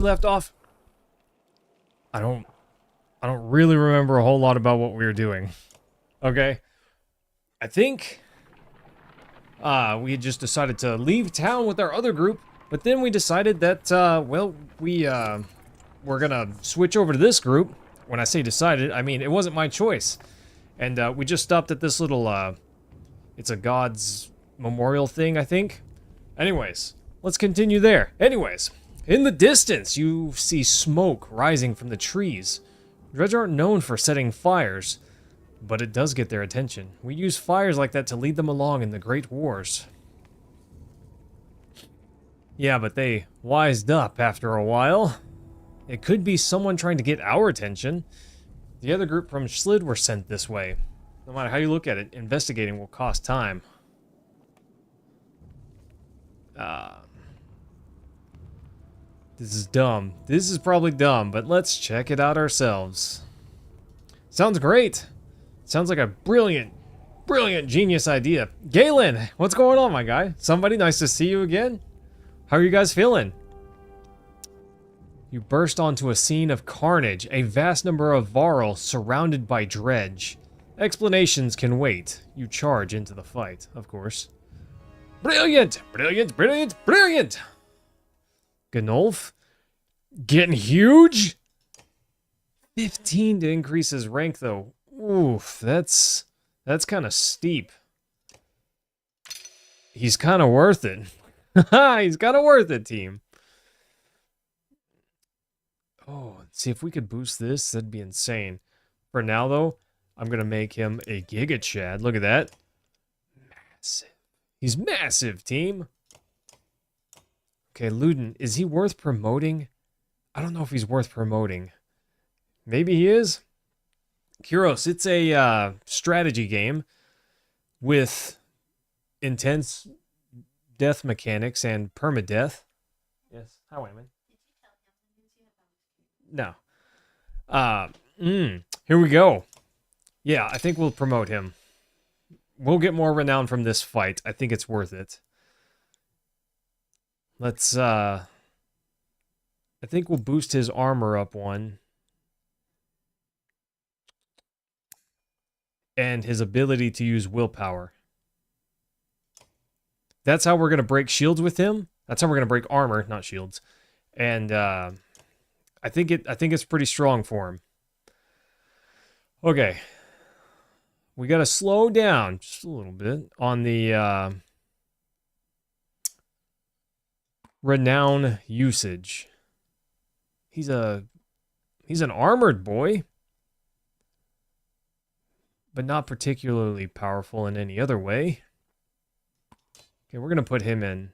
left off? I don't really remember a whole lot about what we were doing. Okay. I think we had just decided to leave town with our other group, but then we decided that well, we're gonna switch over to this group. When I say decided, I mean it wasn't my choice. And we just stopped at this little it's a god's memorial thing, I think. Anyways, let's continue there. Anyways, in the distance, you see smoke rising from the trees. Dredge aren't known for setting fires, but it does get their attention. We use fires like that to lead them along in the Great Wars. Yeah, but they wised up after a while. It could be someone trying to get our attention. The other group from Schlid were sent this way. No matter how you look at it, investigating will cost time. This is dumb. This is probably dumb, but let's check it out ourselves. Sounds great. Sounds like a brilliant, genius idea. Galen, what's going on, my guy? Somebody, nice to see you again. How are you guys feeling? You burst onto a scene of carnage, a vast number of Varl surrounded by Dredge. Explanations can wait. You charge into the fight, of course. Brilliant! Brilliant, brilliant, brilliant! Gnolf? Getting huge? 15 to increase his rank, though. Oof, that's kind of steep. He's kind of worth it. He's kind of worth it, team. Oh, see if we could boost this. That'd be insane. For now, though, I'm going to make him a Giga Chad. Look at that. Massive. He's massive, team. Okay, Luden, is he worth promoting? I don't know if he's worth promoting. Maybe he is. Kuros, it's a strategy game with intense death mechanics and permadeath. Yes. How am I? No. Here we go. Yeah, I think we'll promote him. We'll get more renown from this fight. I think it's worth it. Let's, I think we'll boost his armor up one. And his ability to use willpower. That's how we're going to break shields with him. That's how we're going to break armor, not shields. And, I think it's pretty strong for him. Okay. We got to slow down just a little bit on the renown usage. He's an armored boy, but not particularly powerful in any other way. Okay, we're going to put him in.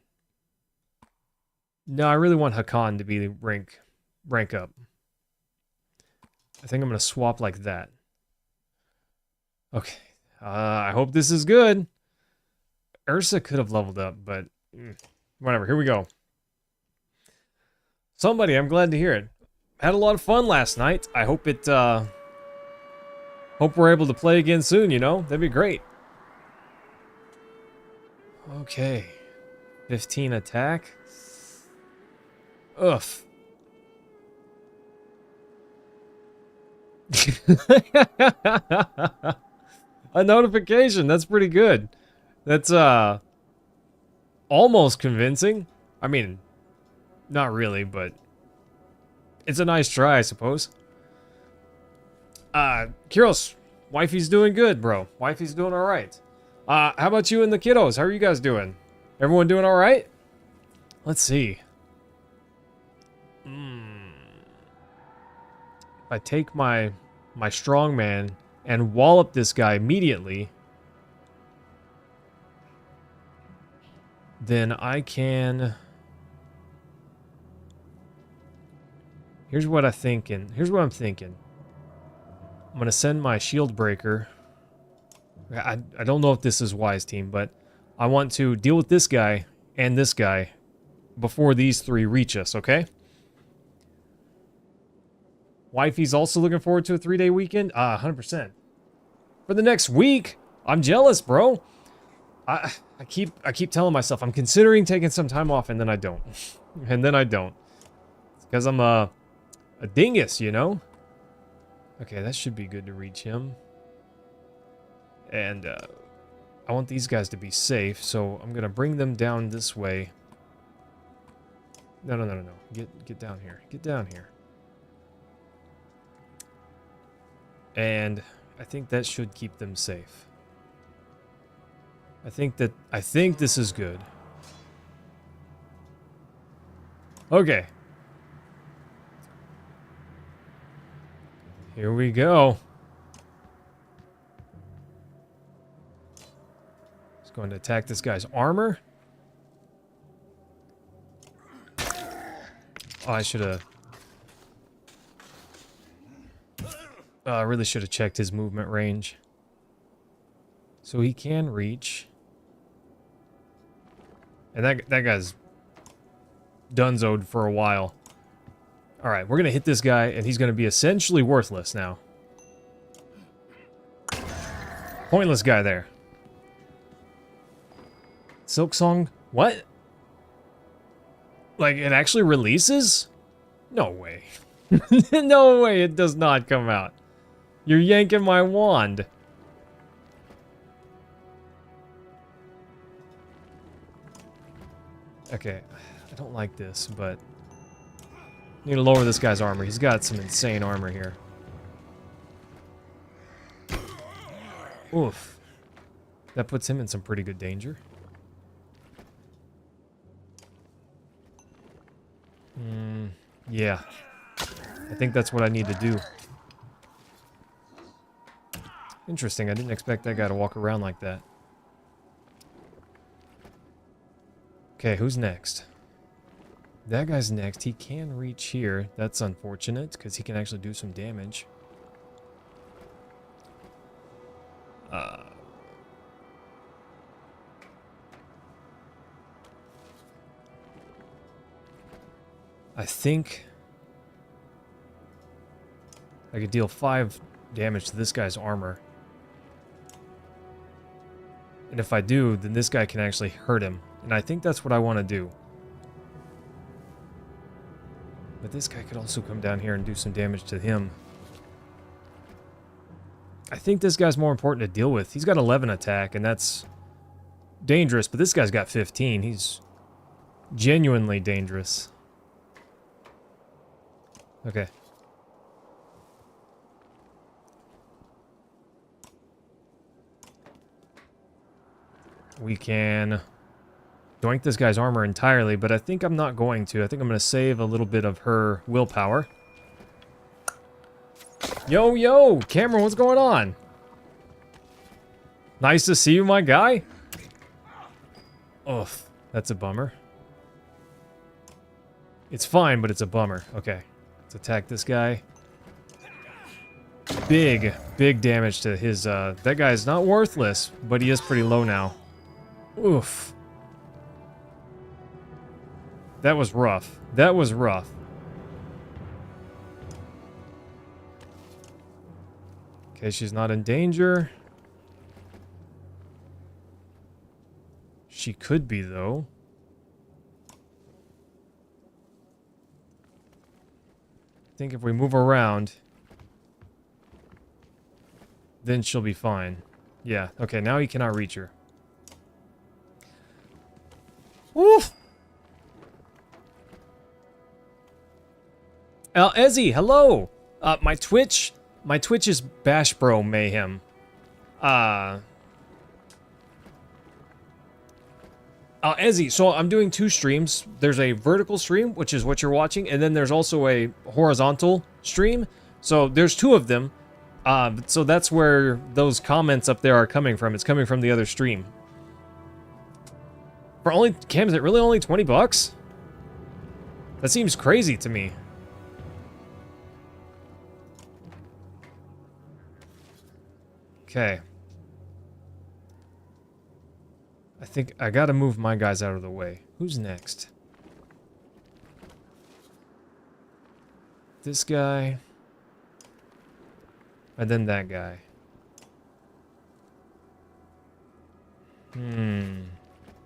No, I really want Hakan to be the rank up. I think I'm going to swap like that. Okay. I hope this is good. Ursa could have leveled up, but whatever. Here we go. Somebody, I'm glad to hear it. Had a lot of fun last night. I hope it, hope we're able to play again soon, you know? That'd be great. Okay. 15 attack. Ugh. A notification. That's pretty good. That's almost convincing. I mean, not really, but it's a nice try, I suppose. Kiros, wifey's doing good, bro. Wifey's doing all right. How about you and the kiddos? How are you guys doing? Everyone doing all right? Let's see. If I take my strongman and wallop this guy immediately, then I can... Here's what I'm thinking. I'm going to send my shield breaker. I don't know if this is wise, team, but I want to deal with this guy and this guy before these three reach us, okay? Wifey's also looking forward to a 3-day weekend? 100%. For the next week? I'm jealous, bro. I keep telling myself I'm considering taking some time off, and then I don't. And then I don't. Because I'm a dingus, you know? Okay, that should be good to reach him. And I want these guys to be safe, so I'm going to bring them down this way. No. Get down here. Get down here. And I think that should keep them safe. I think this is good. Okay. Here we go. He's going to attack this guy's armor. Oh, I should have... I really should have checked his movement range. So he can reach. And that guy's donezoed for a while. Alright, we're going to hit this guy, and he's going to be essentially worthless now. Pointless guy there. Silk Song? What? Like, it actually releases? No way. No way it does not come out. You're yanking my wand. Okay, I don't like this, but... I need to lower this guy's armor. He's got some insane armor here. Oof. That puts him in some pretty good danger. Yeah. I think that's what I need to do. Interesting, I didn't expect that guy to walk around like that. Okay, who's next? That guy's next. He can reach here. That's unfortunate, because he can actually do some damage. I think I could deal 5 damage to this guy's armor. And if I do, then this guy can actually hurt him. And I think that's what I want to do. But this guy could also come down here and do some damage to him. I think this guy's more important to deal with. He's got 11 attack, and that's dangerous. But this guy's got 15. He's genuinely dangerous. Okay. We can doink this guy's armor entirely, but I think I'm not going to. I think I'm going to save a little bit of her willpower. Yo, Cameron, what's going on? Nice to see you, my guy. Ugh, that's a bummer. It's fine, but it's a bummer. Okay, let's attack this guy. Big damage to his, that guy's not worthless, but he is pretty low now. Oof. That was rough. That was rough. Okay, she's not in danger. She could be, though. I think if we move around, then she'll be fine. Yeah, okay, now he cannot reach her. Woof! Ezzy, hello! My Twitch is Bash Bro Mayhem. Ezzy, so I'm doing 2 streams. There's a vertical stream, which is what you're watching, and then there's also a horizontal stream. So there's 2 of them. So that's where those comments up there are coming from. It's coming from the other stream. For only, Cam, is it really only 20 bucks? That seems crazy to me. Okay. I think I gotta move my guys out of the way. Who's next? This guy. And then that guy.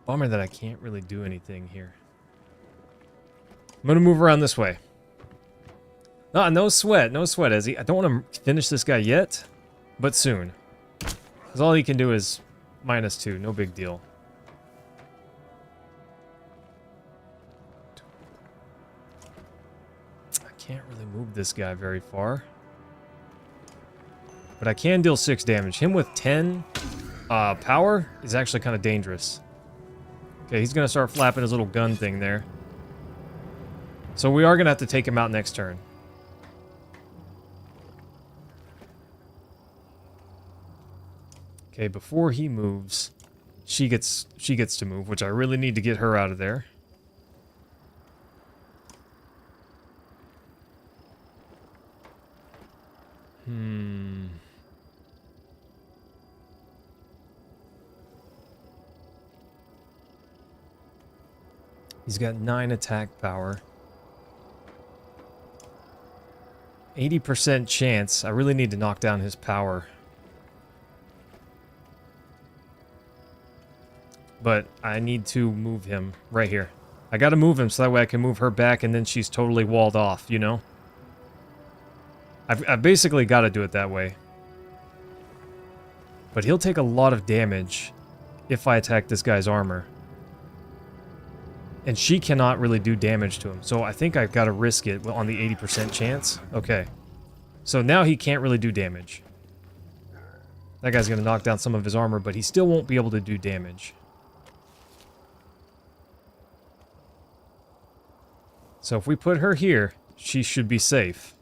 Bummer that I can't really do anything here. I'm gonna move around this way. No sweat, no sweat, Ezzy. I don't want to finish this guy yet, but soon. Because all he can do is -2, no big deal. I can't really move this guy very far. But I can deal 6 damage. Him with 10 power is actually kind of dangerous. Okay, he's going to start flapping his little gun thing there. So we are going to have to take him out next turn. Okay, before he moves, she gets to move, which I really need to get her out of there. He's got 9 attack power. 80% chance. I really need to knock down his power. But I need to move him right here. I gotta move him so that way I can move her back and then she's totally walled off, you know? I've basically got to do it that way. But he'll take a lot of damage if I attack this guy's armor. And she cannot really do damage to him. So I think I've got to risk it on the 80% chance. Okay. So now he can't really do damage. That guy's going to knock down some of his armor, but he still won't be able to do damage. So if we put her here, she should be safe.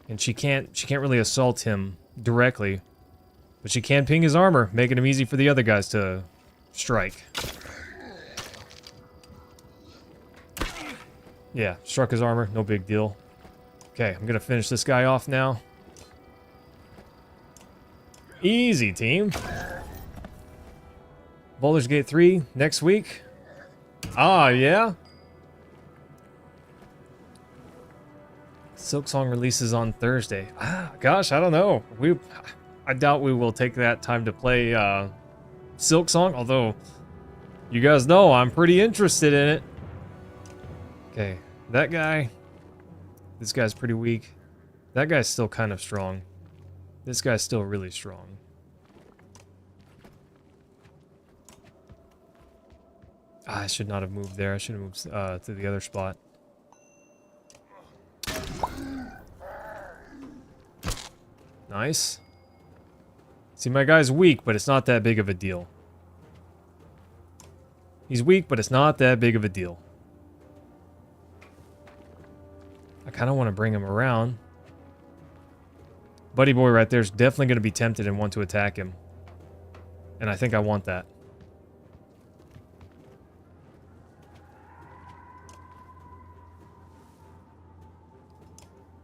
And she can't really assault him directly. But she can ping his armor, making him easy for the other guys to strike. Yeah, struck his armor, no big deal. Okay, I'm gonna finish this guy off now. Easy, team. Baldur's Gate 3 next week. Ah, yeah? Silksong releases on Thursday. Ah, gosh, I don't know. I doubt we will take that time to play Silksong, although you guys know I'm pretty interested in it. Okay, that guy. This guy's pretty weak. That guy's still kind of strong. This guy's still really strong. Ah, I should not have moved there. I should have moved to the other spot. Nice. See, my guy's weak, but it's not that big of a deal. He's weak, but it's not that big of a deal. I kind of want to bring him around. Buddy boy right there is definitely going to be tempted and want to attack him. And I think I want that.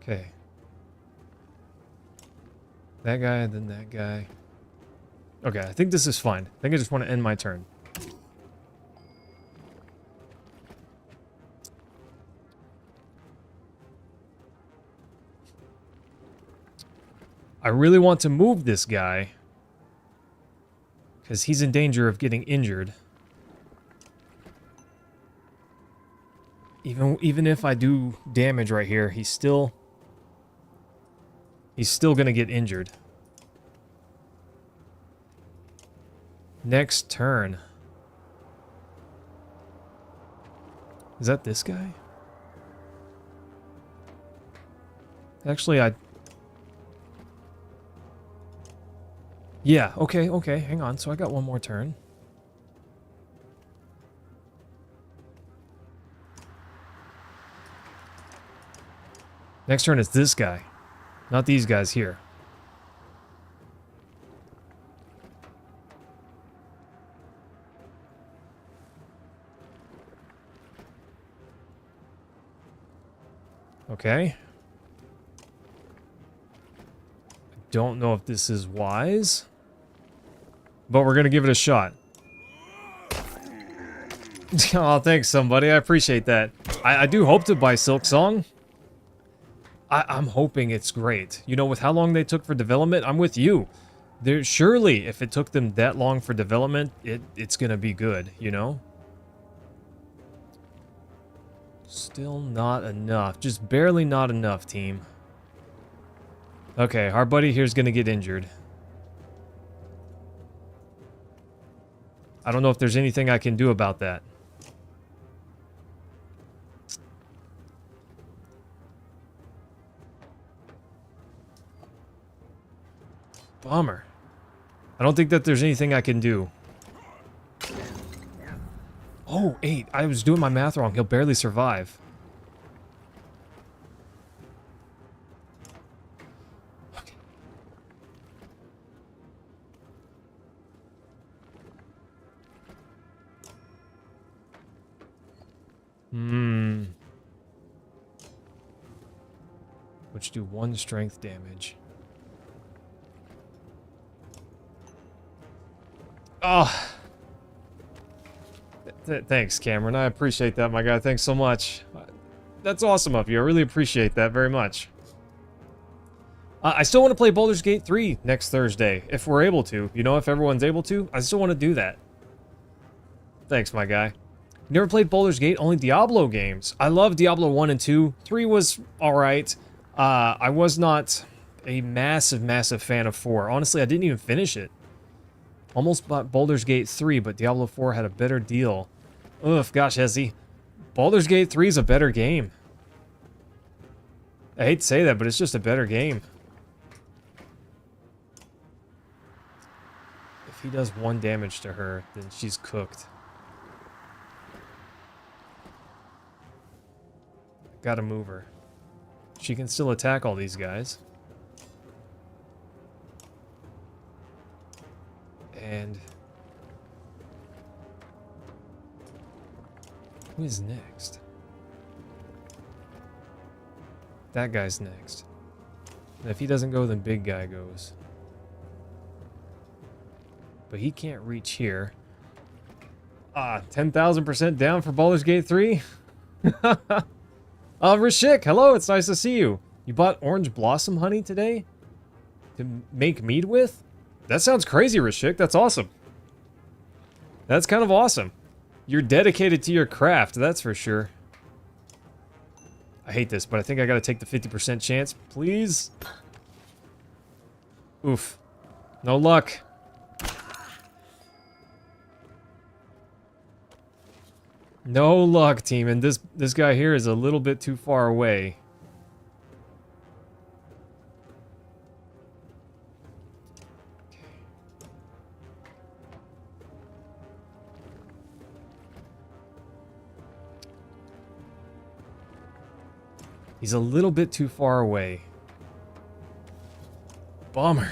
Okay. That guy, then that guy. Okay, I think this is fine. I think I just want to end my turn. I really want to move this guy because he's in danger of getting injured. Even if I do damage right here, he's still going to get injured. Next turn. Is that this guy? Actually, yeah, okay, hang on. So I got one more turn. Next turn is this guy. Not these guys here. Okay. I don't know if this is wise, but we're gonna give it a shot. Oh, thanks, somebody. I appreciate that. I do hope to buy Silksong. I'm hoping it's great. You know, with how long they took for development, I'm with you. Surely, if it took them that long for development, it's gonna be good, you know? Still not enough. Just barely not enough, team. Okay, our buddy here's gonna get injured. I don't know if there's anything I can do about that. Bummer. I don't think that there's anything I can do. Oh, 8. I was doing my math wrong. He'll barely survive. Okay. Which do 1 strength damage. Oh. Thanks, Cameron. I appreciate that, my guy. Thanks so much. That's awesome of you. I really appreciate that very much. I still want to play Baldur's Gate 3 next Thursday, if we're able to. You know, if everyone's able to, I still want to do that. Thanks, my guy. Never played Baldur's Gate, only Diablo games. I love Diablo 1 and 2. 3 was alright. I was not a massive fan of 4. Honestly, I didn't even finish it. Almost bought Baldur's Gate 3, but Diablo 4 had a better deal. Ugh, gosh, Hezzy. Baldur's Gate 3 is a better game. I hate to say that, but it's just a better game. If he does 1 damage to her, then she's cooked. Gotta move her. She can still attack all these guys. And who is next? That guy's next. And if he doesn't go, then big guy goes. But he can't reach here. 10,000% down for Baldur's Gate 3? Rashik, hello, it's nice to see you. You bought orange blossom honey today? To make mead with? That sounds crazy, Rashik. That's awesome. That's kind of awesome. You're dedicated to your craft, that's for sure. I hate this, but I think I gotta take the 50% chance. Please? Oof. No luck. No luck, team, and this guy here is a little bit too far away. He's a little bit too far away. Bummer.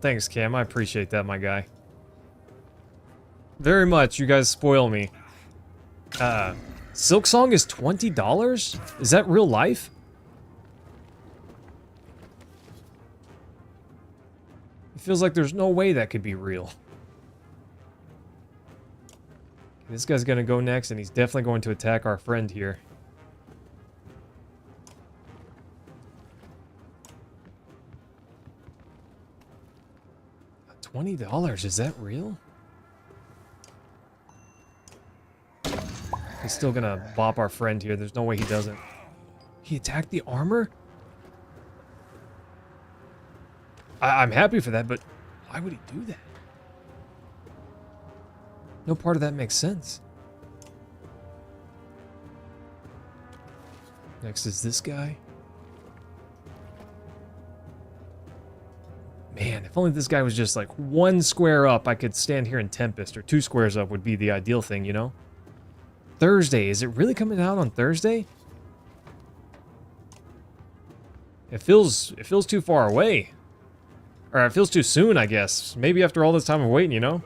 Thanks, Cam. I appreciate that, my guy. Very much. You guys spoil me. Silk Song is $20? Is that real life? It feels like there's no way that could be real. This guy's gonna go next, and he's definitely going to attack our friend here. $20? Is that real? He's still gonna bop our friend here. There's no way he doesn't. He attacked the armor? I'm happy for that, but why would he do that? No part of that makes sense. Next is this guy. Man, if only this guy was just like 1 square up, I could stand here in Tempest, or 2 squares up would be the ideal thing, you know? Thursday, is it really coming out on Thursday? It feels too far away. Or it feels too soon, I guess. Maybe after all this time of waiting, you know?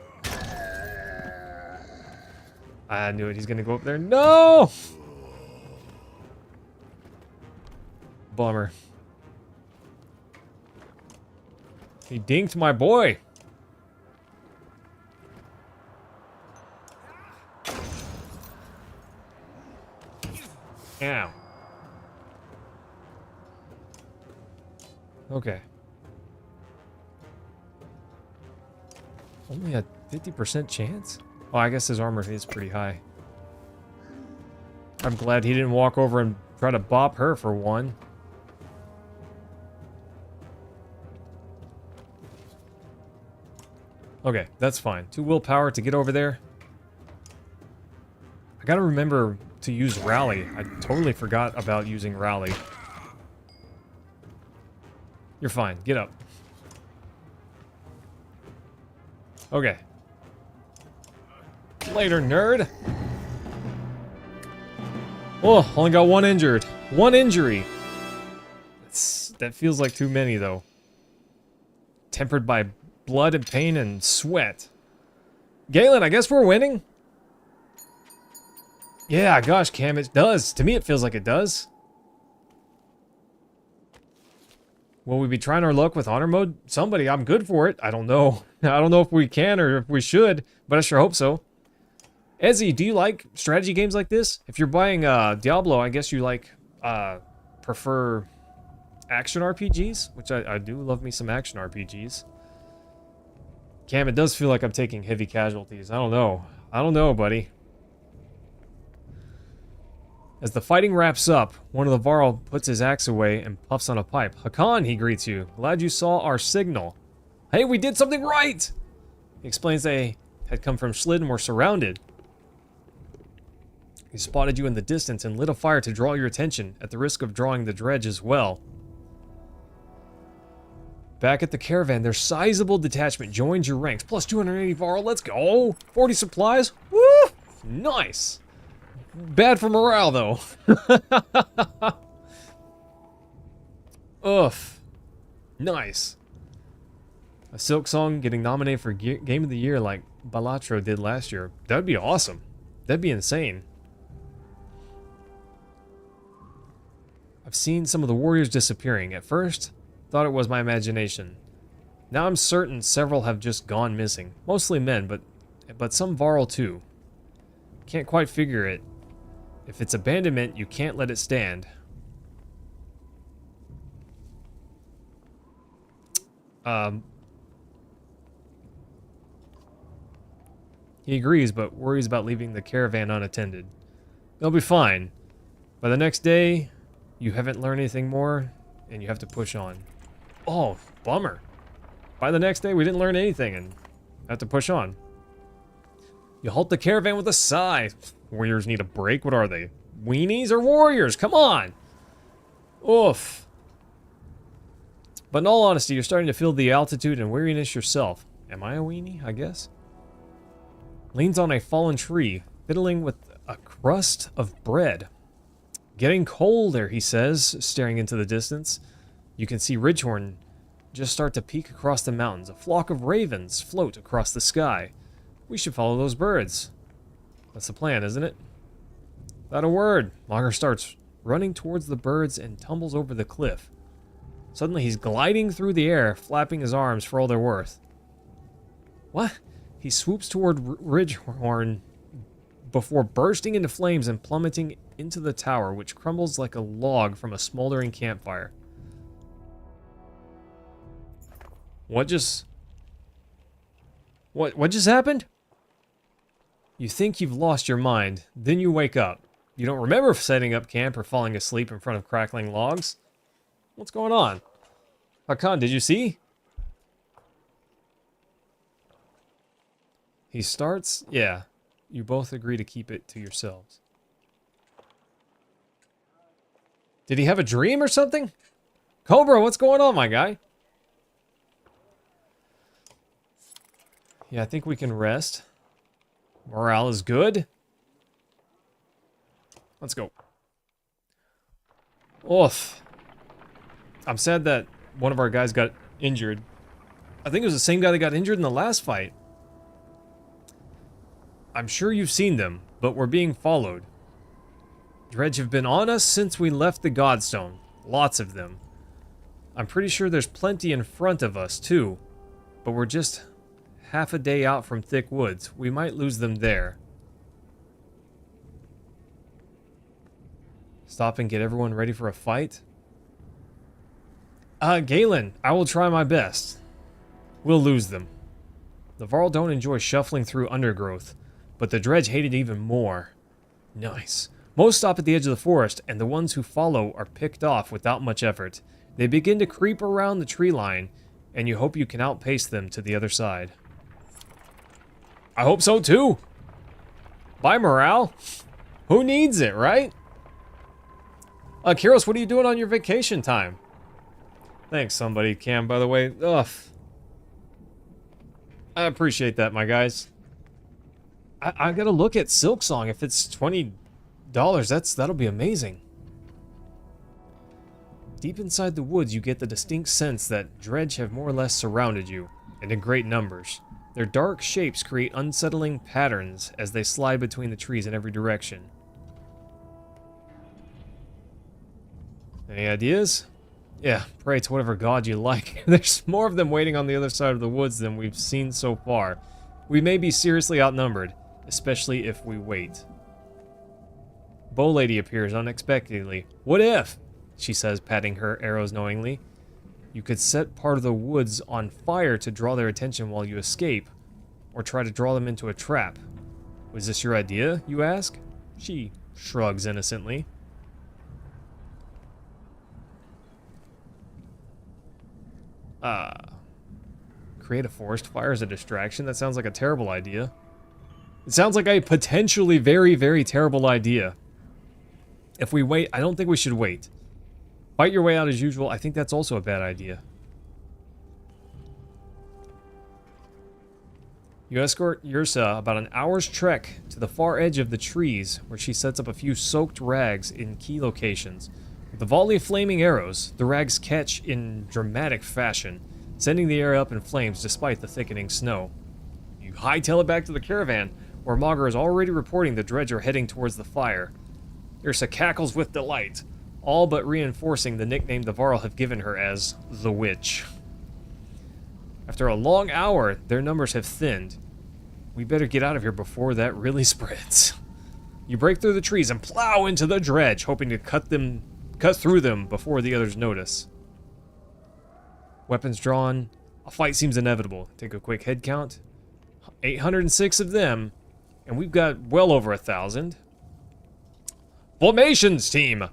I knew it, he's gonna go up there. No! Bummer. He dinked my boy. Ow. Okay. Only a 50% chance? Oh, I guess his armor is pretty high. I'm glad he didn't walk over and try to bop her for one. Okay, that's fine. 2 willpower to get over there. I gotta remember to use rally. I totally forgot about using rally. You're fine. Get up. Okay. Later, nerd. Oh, only got 1 injured. 1 injury. That feels like too many, though. Tempered by blood and pain and sweat. Galen, I guess we're winning? Yeah, gosh, Cam, it does. To me, it feels like it does. Will we be trying our luck with honor mode? Somebody, I'm good for it. I don't know. I don't know if we can or if we should, but I sure hope so. Ezzy, do you like strategy games like this? If you're buying Diablo, I guess you like prefer action RPGs, which I do love me some action RPGs. Cam, it does feel like I'm taking heavy casualties. I don't know. I don't know, buddy. As the fighting wraps up, one of the Varl puts his axe away and puffs on a pipe. Hakan, he greets you. Glad you saw our signal. Hey, we did something right! He explains they had come from Schlid and were surrounded. He spotted you in the distance and lit a fire to draw your attention, at the risk of drawing the dredge as well. Back at the caravan, their sizable detachment joins your ranks. Plus 280 Varl, let's go! 40 supplies, woo! Nice! Bad for morale, though. Oof. Nice. A Silk Song getting nominated for Game of the Year like Balatro did last year. That would be awesome. That'd be insane. I've seen some of the warriors disappearing. At first, thought it was my imagination. Now I'm certain several have just gone missing. Mostly men, but some Varl too. Can't quite figure it. If it's abandonment, you can't let it stand. He agrees, but worries about leaving the caravan unattended. They'll be fine. By the next day, you haven't learned anything more, and you have to push on. Oh, bummer. By the next day, we didn't learn anything, and have to push on. You halt the caravan with a sigh. Warriors need a break? What are they? Weenies or warriors? Come on! Oof. But in all honesty, you're starting to feel the altitude and weariness yourself. Am I a weenie, I guess? Leans on a fallen tree, fiddling with a crust of bread. Getting colder, he says, staring into the distance. You can see Ridgehorn just start to peek across the mountains. A flock of ravens float across the sky. We should follow those birds. That's the plan, isn't it? Without a word, Lager starts running towards the birds and tumbles over the cliff. Suddenly, he's gliding through the air, flapping his arms for all they're worth. What? He swoops toward Ridgehorn before bursting into flames and plummeting into the tower, which crumbles like a log from a smoldering campfire. What just happened? You think you've lost your mind, then you wake up. You don't remember setting up camp or falling asleep in front of crackling logs. What's going on? Hakan, did you see? He starts... Yeah, you both agree to keep it to yourselves. Did he have a dream or something? Cobra, what's going on, my guy? Yeah, I think we can rest. Morale is good. Let's go. Oof. I'm sad that one of our guys got injured. I think it was the same guy that got injured in the last fight. I'm sure you've seen them, but we're being followed. Dredge have been on us since we left the Godstone. Lots of them. I'm pretty sure there's plenty in front of us, too. But we're just half a day out from thick woods. We might lose them there. Stop and get everyone ready for a fight? Galen, I will try my best. We'll lose them. The Varl don't enjoy shuffling through undergrowth, but the Dredge hate it even more. Nice. Most stop at the edge of the forest, and the ones who follow are picked off without much effort. They begin to creep around the tree line, and you hope you can outpace them to the other side. I hope so too! Bye, morale! Who needs it, right? Kiros, what are you doing on your vacation time? Thanks, somebody, Cam, by the way. Ugh. I appreciate that, my guys. I gotta look at Silksong. If it's $20, that'll be amazing. Deep inside the woods, you get the distinct sense that dredge have more or less surrounded you, and in great numbers. Their dark shapes create unsettling patterns as they slide between the trees in every direction. Any ideas? Yeah, pray to whatever god you like. There's more of them waiting on the other side of the woods than we've seen so far. We may be seriously outnumbered, especially if we wait. Bow Lady appears unexpectedly. What if? She says, patting her arrows knowingly. You could set part of the woods on fire to draw their attention while you escape, or try to draw them into a trap. Was this your idea, you ask? She shrugs innocently. Create a forest fire as a distraction? That sounds like a terrible idea. It sounds like a potentially very, very terrible idea. If we wait, I don't think we should wait. Fight your way out as usual. I think that's also a bad idea. You escort Yursa about an hour's trek to the far edge of the trees, where she sets up a few soaked rags in key locations. With a volley of flaming arrows, the rags catch in dramatic fashion, sending the air up in flames despite the thickening snow. You hightail it back to the caravan, where Maugre is already reporting the dredger heading towards the fire. Yursa cackles with delight, all but reinforcing the nickname the Varl have given her as the Witch. After a long hour, their numbers have thinned. We better get out of here before that really spreads. You break through the trees and plow into the dredge, hoping to cut through them before the others notice. Weapons drawn. A fight seems inevitable. Take a quick head count. 806 of them, and we've got well over 1,000. Formations, team!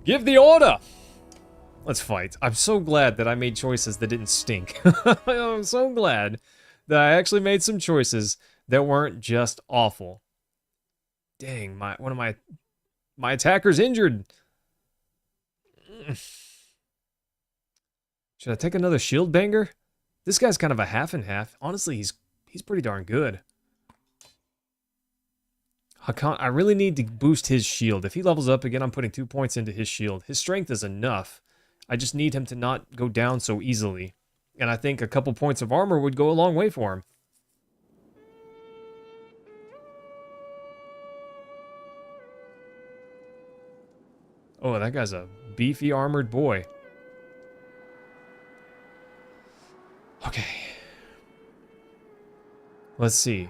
Give the order! Let's fight. I'm so glad that I made choices that didn't stink. I'm so glad that I actually made some choices that weren't just awful. Dang, one of my attackers injured. Should I take another shield banger? This guy's kind of a half and half. Honestly, he's pretty darn good. Hakan, I really need to boost his shield. If he levels up again, I'm putting 2 points into his shield. His strength is enough. I just need him to not go down so easily. And I think a couple points of armor would go a long way for him. Oh, that guy's a beefy armored boy. Okay. Let's see.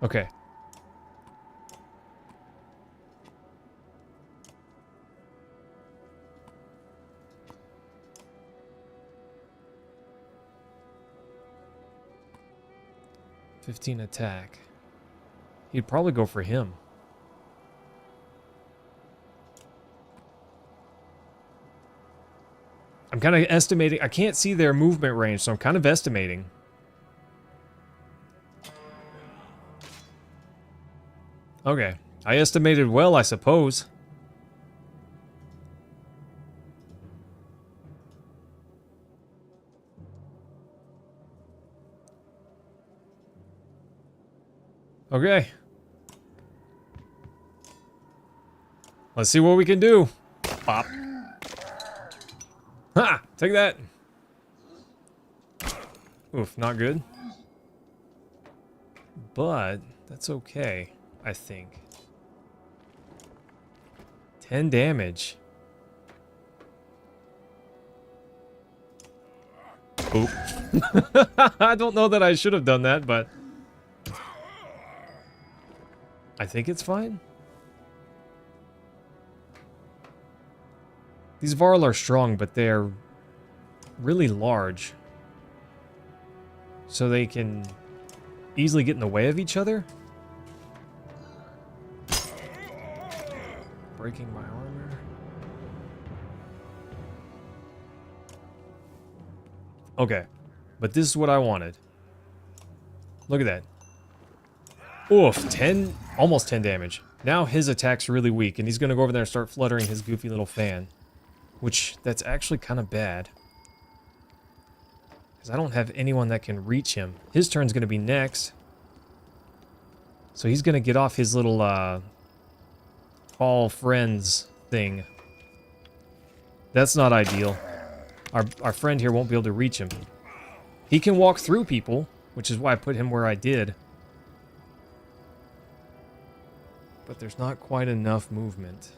Okay. $15 attack. He'd probably go for him. I'm kind of estimating. I can't see their movement range, so I'm kind of estimating. Okay. I estimated well, I suppose. Okay. Let's see what we can do. Pop. Ha! Take that. Oof, not good. But that's okay, I think. 10 damage. Oop. I don't know that I should have done that, but I think it's fine. These Varl are strong, but they're really large. So they can easily get in the way of each other. Breaking my armor. Okay. But this is what I wanted. Look at that. Oof, 10, almost 10 damage. Now his attack's really weak, and he's going to go over there and start fluttering his goofy little fan. Which, that's actually kind of bad. Because I don't have anyone that can reach him. His turn's going to be next. So he's going to get off his little, all friends thing. That's not ideal. Our friend here won't be able to reach him. He can walk through people, which is why I put him where I did. But there's not quite enough movement.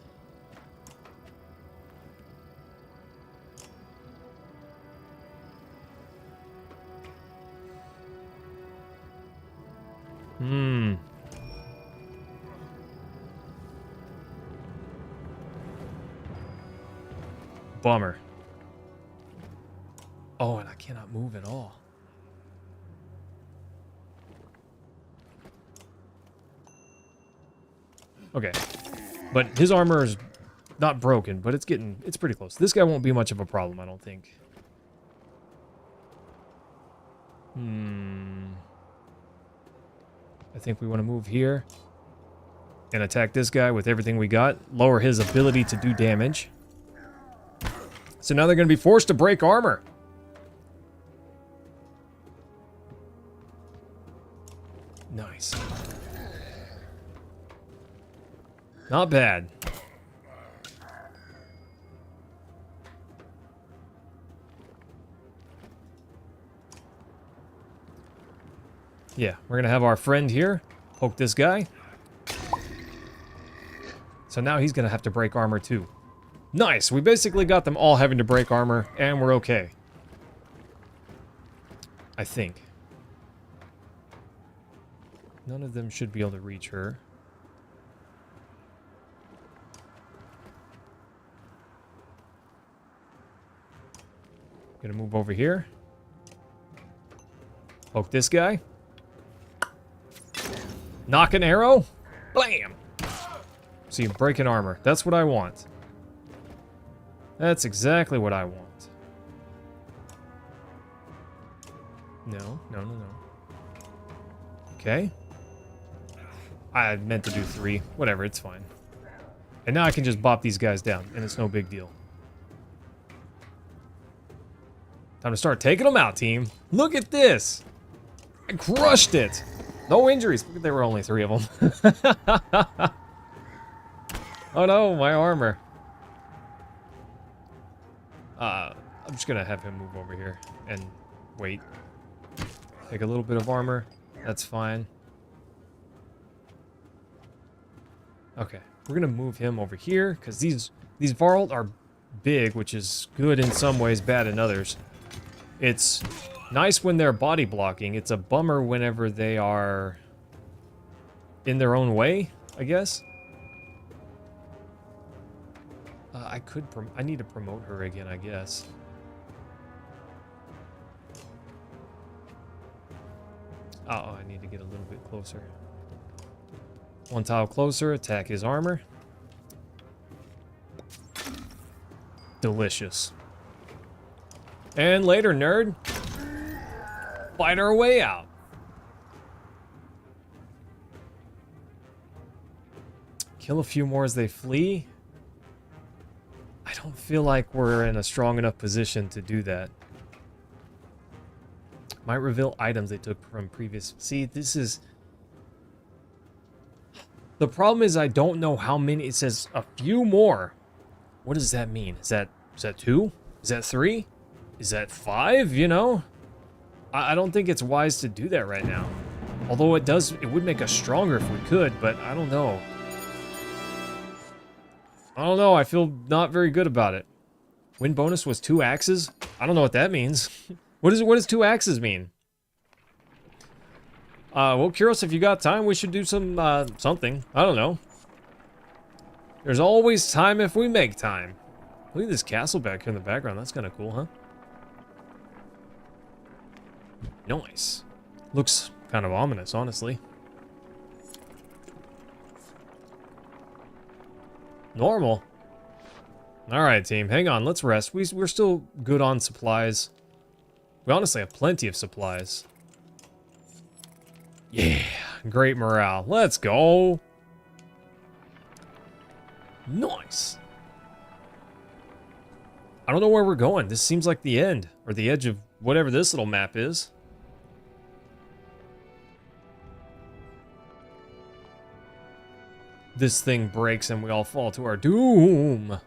Bummer. Oh, and I cannot move at all. Okay. But his armor is not broken, but it's pretty close. This guy won't be much of a problem, I don't think. I think we want to move here and attack this guy with everything we got. Lower his ability to do damage. So now they're going to be forced to break armor. Nice. Not bad. Yeah, we're going to have our friend here poke this guy. So now he's going to have to break armor too. Nice, we basically got them all having to break armor, and we're okay. I think. None of them should be able to reach her. Gonna move over here. Poke this guy. Knock an arrow. Blam! So you break an armor. That's what I want. That's exactly what I want. No. Okay. I meant to do 3. Whatever, it's fine. And now I can just bop these guys down, and it's no big deal. Time to start taking them out, team. Look at this. I crushed it. No injuries. Look, there were only 3 of them. Oh no, my armor. I'm just gonna have him move over here and wait. Take a little bit of armor. That's fine. Okay, we're gonna move him over here because these Varl are big, which is good in some ways, bad in others. It's nice when they're body blocking. It's a bummer whenever they are in their own way, I guess. I need to promote her again, I guess. Oh, I need to get a little bit closer. 1 tile closer, attack his armor. Delicious. And later, nerd. Fight our way out. Kill a few more as they flee. I don't feel like we're in a strong enough position to do that. Might reveal items they took from previous... See, this is... The problem is I don't know how many... It says a few more. What does that mean? Is that 2? Is that 3? Is that 5, you know? I don't think it's wise to do that right now. Although it would make us stronger if we could, but I don't know. I feel not very good about it. Win bonus was 2 axes? I don't know what that means. What does 2 axes mean? Well, Kyros, if you got time, we should do some, something. I don't know. There's always time if we make time. Look at this castle back here in the background. That's kind of cool, huh? Nice. Looks kind of ominous, honestly. Normal. Alright, team. Hang on. Let's rest. We're still good on supplies. We honestly have plenty of supplies. Yeah. Great morale. Let's go. Nice. I don't know where we're going. This seems like the end. Or the edge of whatever this little map is. This thing breaks and we all fall to our doom.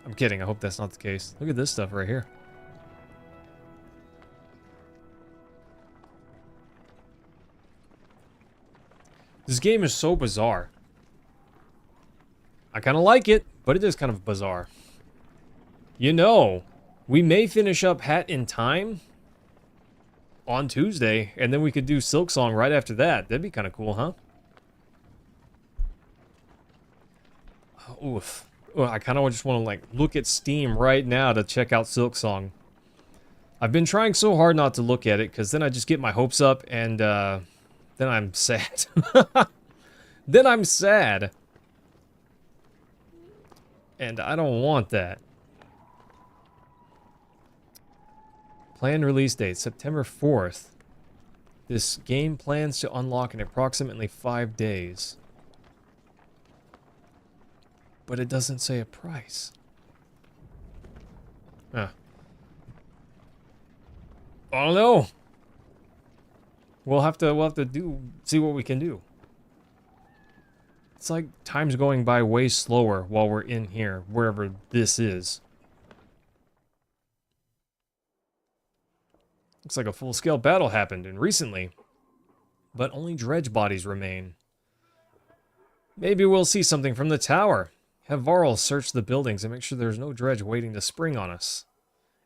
I'm kidding. I hope that's not the case. Look at this stuff right here. This game is so bizarre. I kind of like it, but it is kind of bizarre. You know, we may finish up Hat in Time on Tuesday, and then we could do Silksong right after that. That'd be kind of cool, huh? Oof. Well, I kind of just want to, like, look at Steam right now to check out Silksong. I've been trying so hard not to look at it, because then I just get my hopes up, and, then I'm sad. Then I'm sad. And I don't want that. Planned release date, September 4th. This game plans to unlock in approximately 5 days. But it doesn't say a price. Huh. I don't know. We'll have to see what we can do. It's like time's going by way slower while we're in here, wherever this is. Looks like a full-scale battle happened, and recently. But only dredge bodies remain. Maybe we'll see something from the tower. Have Varl search the buildings and make sure there's no dredge waiting to spring on us.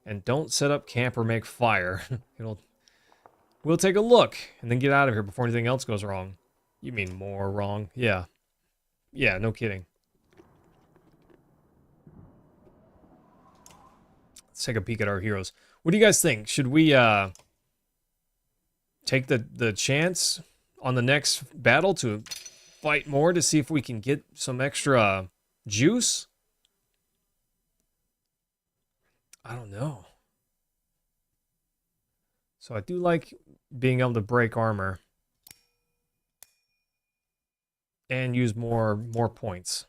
And don't set up camp or make fire. We'll take a look, and then get out of here before anything else goes wrong. You mean more wrong? Yeah. Yeah, no kidding. Let's take a peek at our heroes. What do you guys think? Should we take the chance on the next battle to fight more to see if we can get some extra juice? I don't know. So I do like being able to break armor and use more points.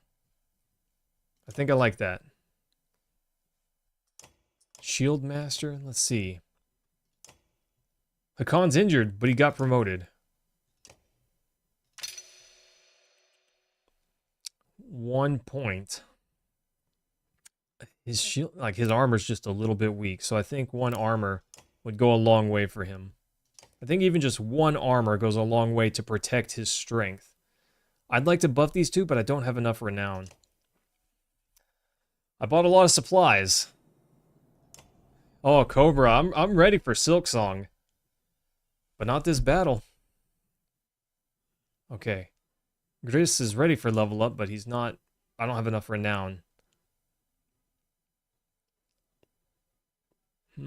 I think I like that. Shield Master, let's see. Hakon's injured, but he got promoted. 1 point. His shield, like his armor's just a little bit weak, so I think 1 armor would go a long way for him. I think even just 1 armor goes a long way to protect his strength. I'd like to buff these two, but I don't have enough renown. I bought a lot of supplies. Oh, Cobra, I'm ready for Silksong. But not this battle. Okay. Gris is ready for level up, but he's not... I don't have enough renown. I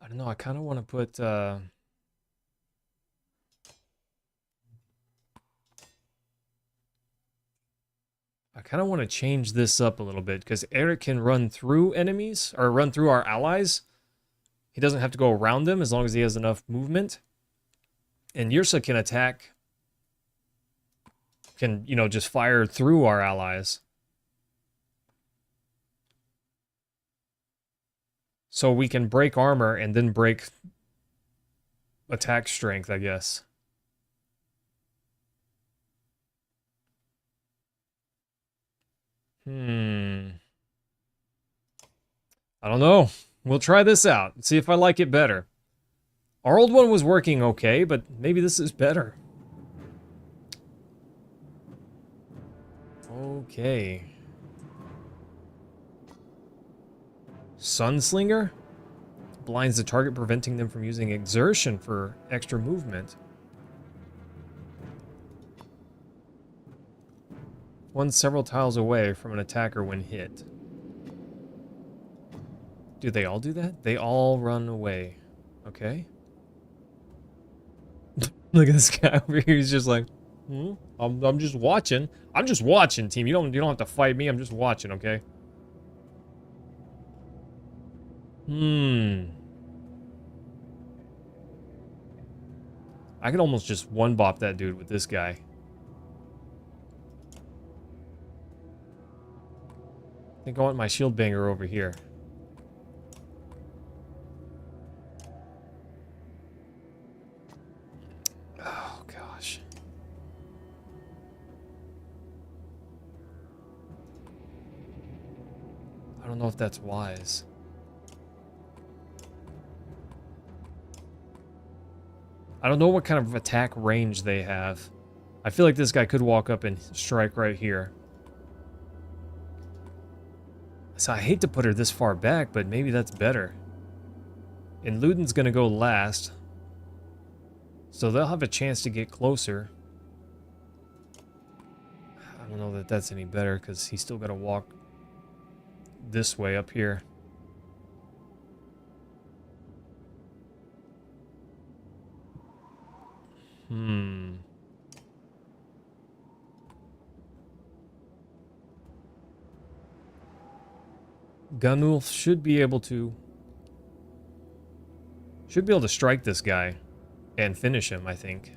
don't know, I kind of want to put... I kind of want to change this up a little bit, because Eric can run through enemies, or run through our allies. He doesn't have to go around them as long as he has enough movement. And Yrsa can attack, can, you know, just fire through our allies. So we can break armor and then break attack strength, I guess. I don't know. We'll try this out and see if I like it better. Our old one was working okay, but maybe this is better. Okay. Sunslinger? Blinds the target, preventing them from using exertion for extra movement. One several tiles away from an attacker when hit. Do they all do that? They all run away. Okay. Look at this guy over here. He's just like, I'm just watching. I'm just watching, team. You don't have to fight me. I'm just watching, okay? I could almost just one-bop that dude with this guy. I think I want my shield banger over here. Oh, gosh. I don't know if that's wise. I don't know what kind of attack range they have. I feel like this guy could walk up and strike right here. So I hate to put her this far back, but maybe that's better. And Luden's gonna go last. So they'll have a chance to get closer. I don't know that that's any better, because he's still gotta walk this way up here. Gunulf should be able to strike this guy and finish him, I think.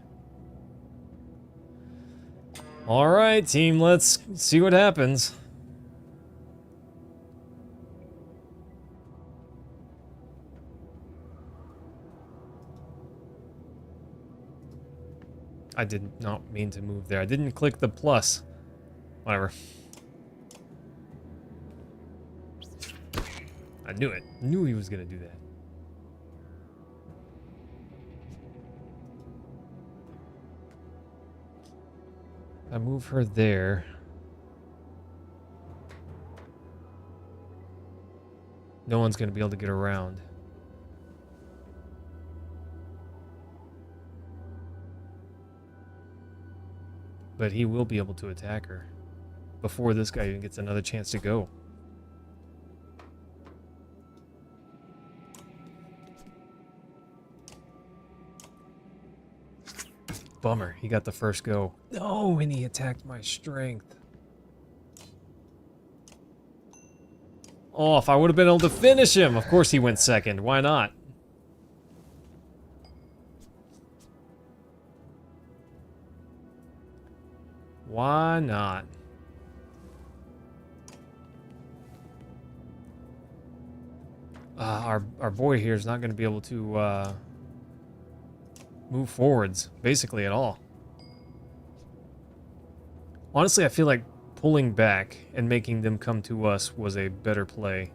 All right, team, let's see what happens. I did not mean to move there. I didn't click the plus. Whatever. I knew it. Knew he was gonna do that. I move her there. No one's gonna be able to get around. But he will be able to attack her before this guy even gets another chance to go. Bummer, he got the first go. No, and he attacked my strength. Oh, if I would have been able to finish him. Of course he went second. Why not? Why not? Our boy here is not going to be able to move forwards, basically at all. Honestly, I feel like pulling back and making them come to us was a better play.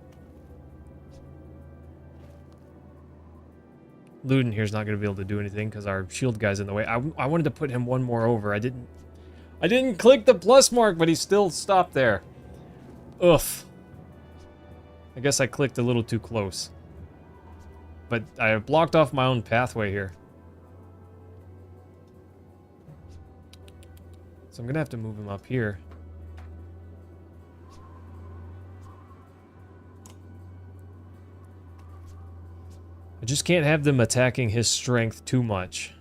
Luden here's not going to be able to do anything because our shield guy's in the way. I wanted to put him one more over. I didn't click the plus mark, but he still stopped there. Oof. I guess I clicked a little too close. But I blocked off my own pathway here. So I'm gonna have to move him up here. I just can't have them attacking his strength too much.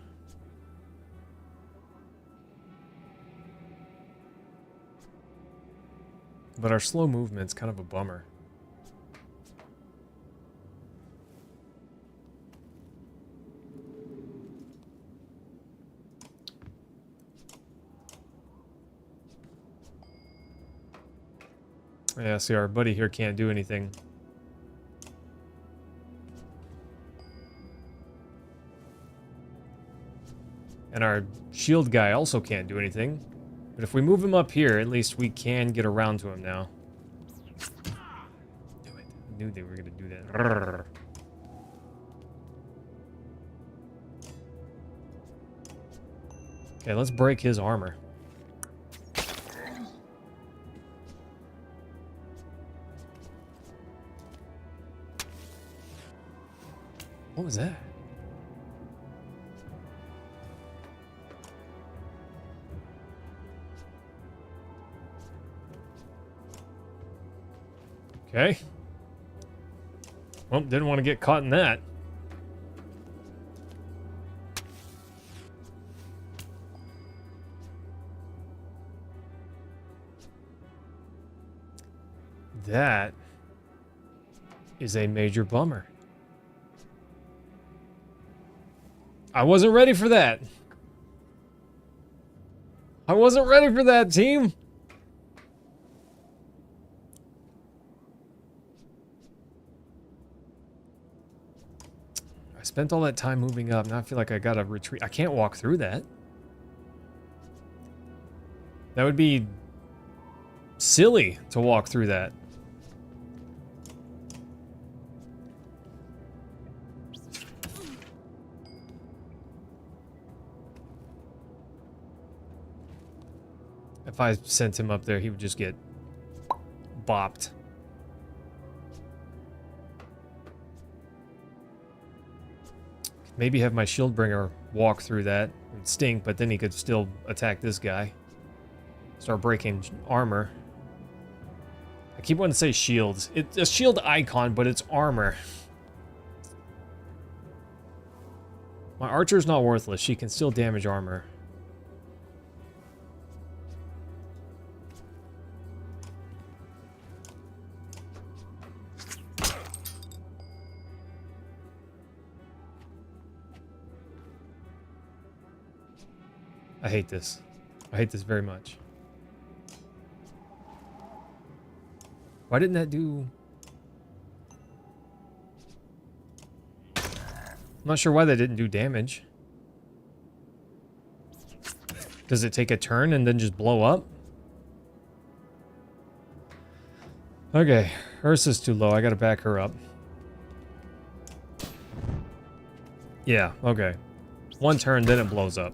But our slow movement's kind of a bummer. Yeah, see, our buddy here can't do anything. And our shield guy also can't do anything. But if we move him up here, at least we can get around to him now. Knew it. Knew they were going to do that. Okay, let's break his armor. What was that? Okay. Well, didn't want to get caught in that. That is a major bummer. I wasn't ready for that. I wasn't ready for that, team. I spent all that time moving up. Now I feel like I gotta retreat. I can't walk through that. That would be silly to walk through that. If I sent him up there, he would just get bopped. Maybe have my shield bringer walk through that. It would stink, but then he could still attack this guy. Start breaking armor. I keep wanting to say shields. It's a shield icon, but it's armor. My archer's not worthless. She can still damage armor. I hate this. I hate this very much. Why didn't that do... I'm not sure why that didn't do damage. Does it take a turn and then just blow up? Okay, Ursa's too low. I gotta back her up. Yeah, okay. One turn, then it blows up.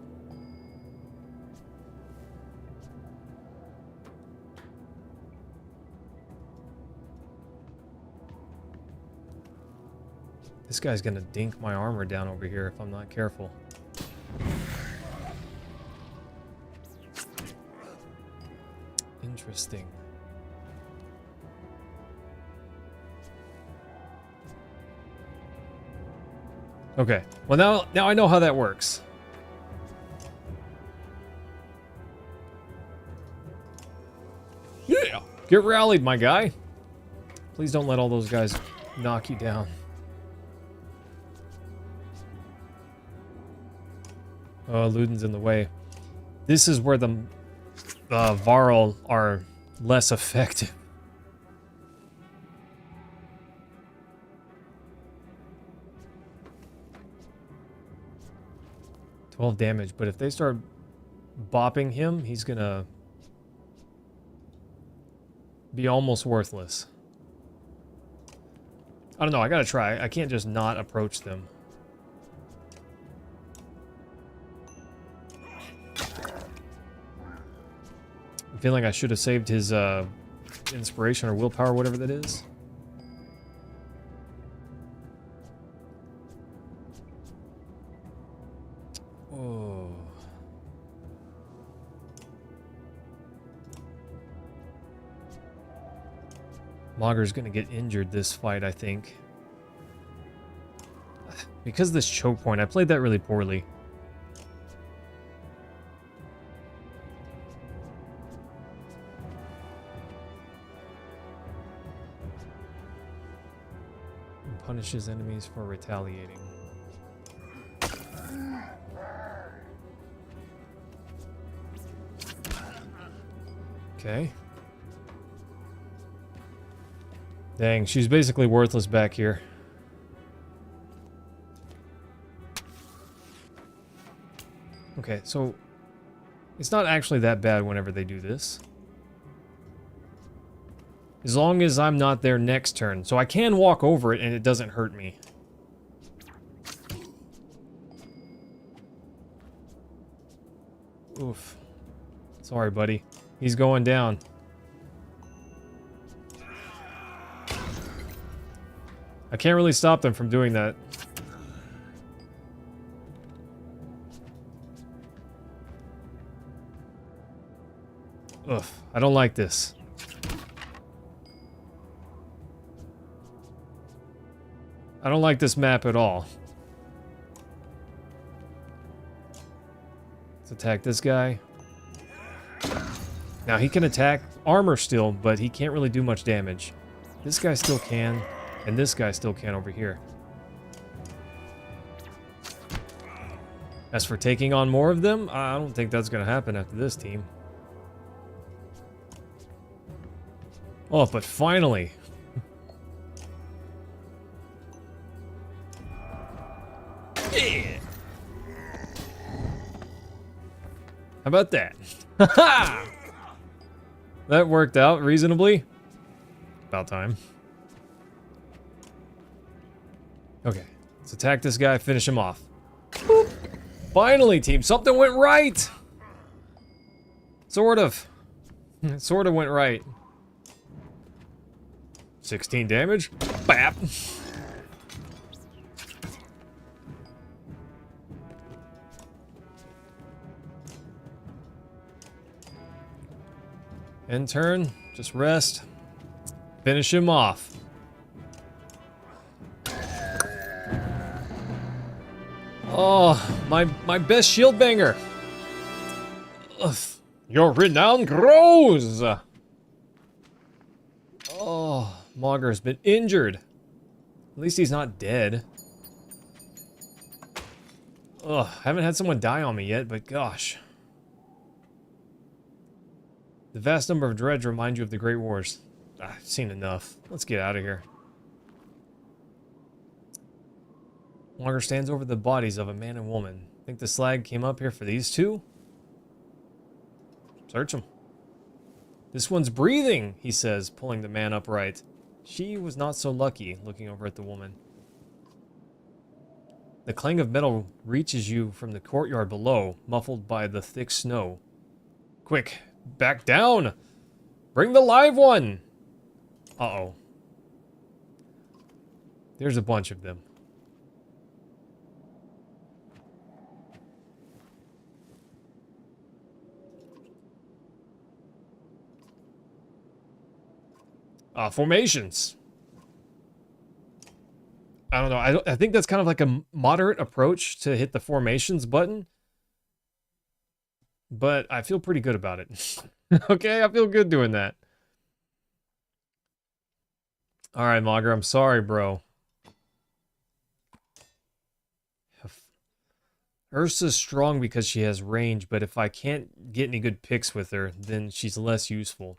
This guy's gonna dink my armor down over here if I'm not careful. Interesting. Okay. Well, now I know how that works. Yeah! Get rallied, my guy. Please don't let all those guys knock you down. Oh, Luden's in the way. This is where the Varl are less effective. "12 damage, but if they start bopping him, he's gonna be almost worthless." I don't know, I gotta try. I can't just not approach them. I'm feeling I should have saved his inspiration or willpower, whatever that is. Oh. Mogger's gonna get injured this fight, I think. Because of this choke point, I played that really poorly. Punishes enemies for retaliating. Okay. Dang, she's basically worthless back here. Okay, so it's not actually that bad whenever they do this. As long as I'm not there next turn. So I can walk over it and it doesn't hurt me. Oof. Sorry, buddy. He's going down. I can't really stop them from doing that. Ugh, I don't like this. I don't like this map at all. Let's attack this guy. Now he can attack armor still, but he can't really do much damage. This guy still can, and this guy still can over here. As for taking on more of them, I don't think that's going to happen after this team. Oh, but finally. Yeah. How about that? Ha! That worked out reasonably. About time. Okay, let's attack this guy, finish him off. Boop. Finally, team, something went right! Sort of. It sort of went right. 16 damage. Bap! End turn, just rest. Finish him off. Oh, my best shield banger. Ugh. Your renown grows. Oh, Mauger's been injured. At least he's not dead. Ugh, haven't had someone die on me yet, but gosh. The vast number of dreads remind you of the Great Wars. I've seen enough. Let's get out of here. Mauger stands over the bodies of a man and woman. Think the slag came up here for these two? Search them. This one's breathing, he says, pulling the man upright. She was not so lucky, looking over at the woman. The clang of metal reaches you from the courtyard below, muffled by the thick snow. Quick, back down! Bring the live one! Uh-oh. There's a bunch of them. Formations. I don't know. I think that's kind of like a moderate approach to hit the formations button. But I feel pretty good about it. Okay, I feel good doing that. Alright, Mauger, I'm sorry, bro. Ursa's strong because she has range, but if I can't get any good picks with her, then she's less useful.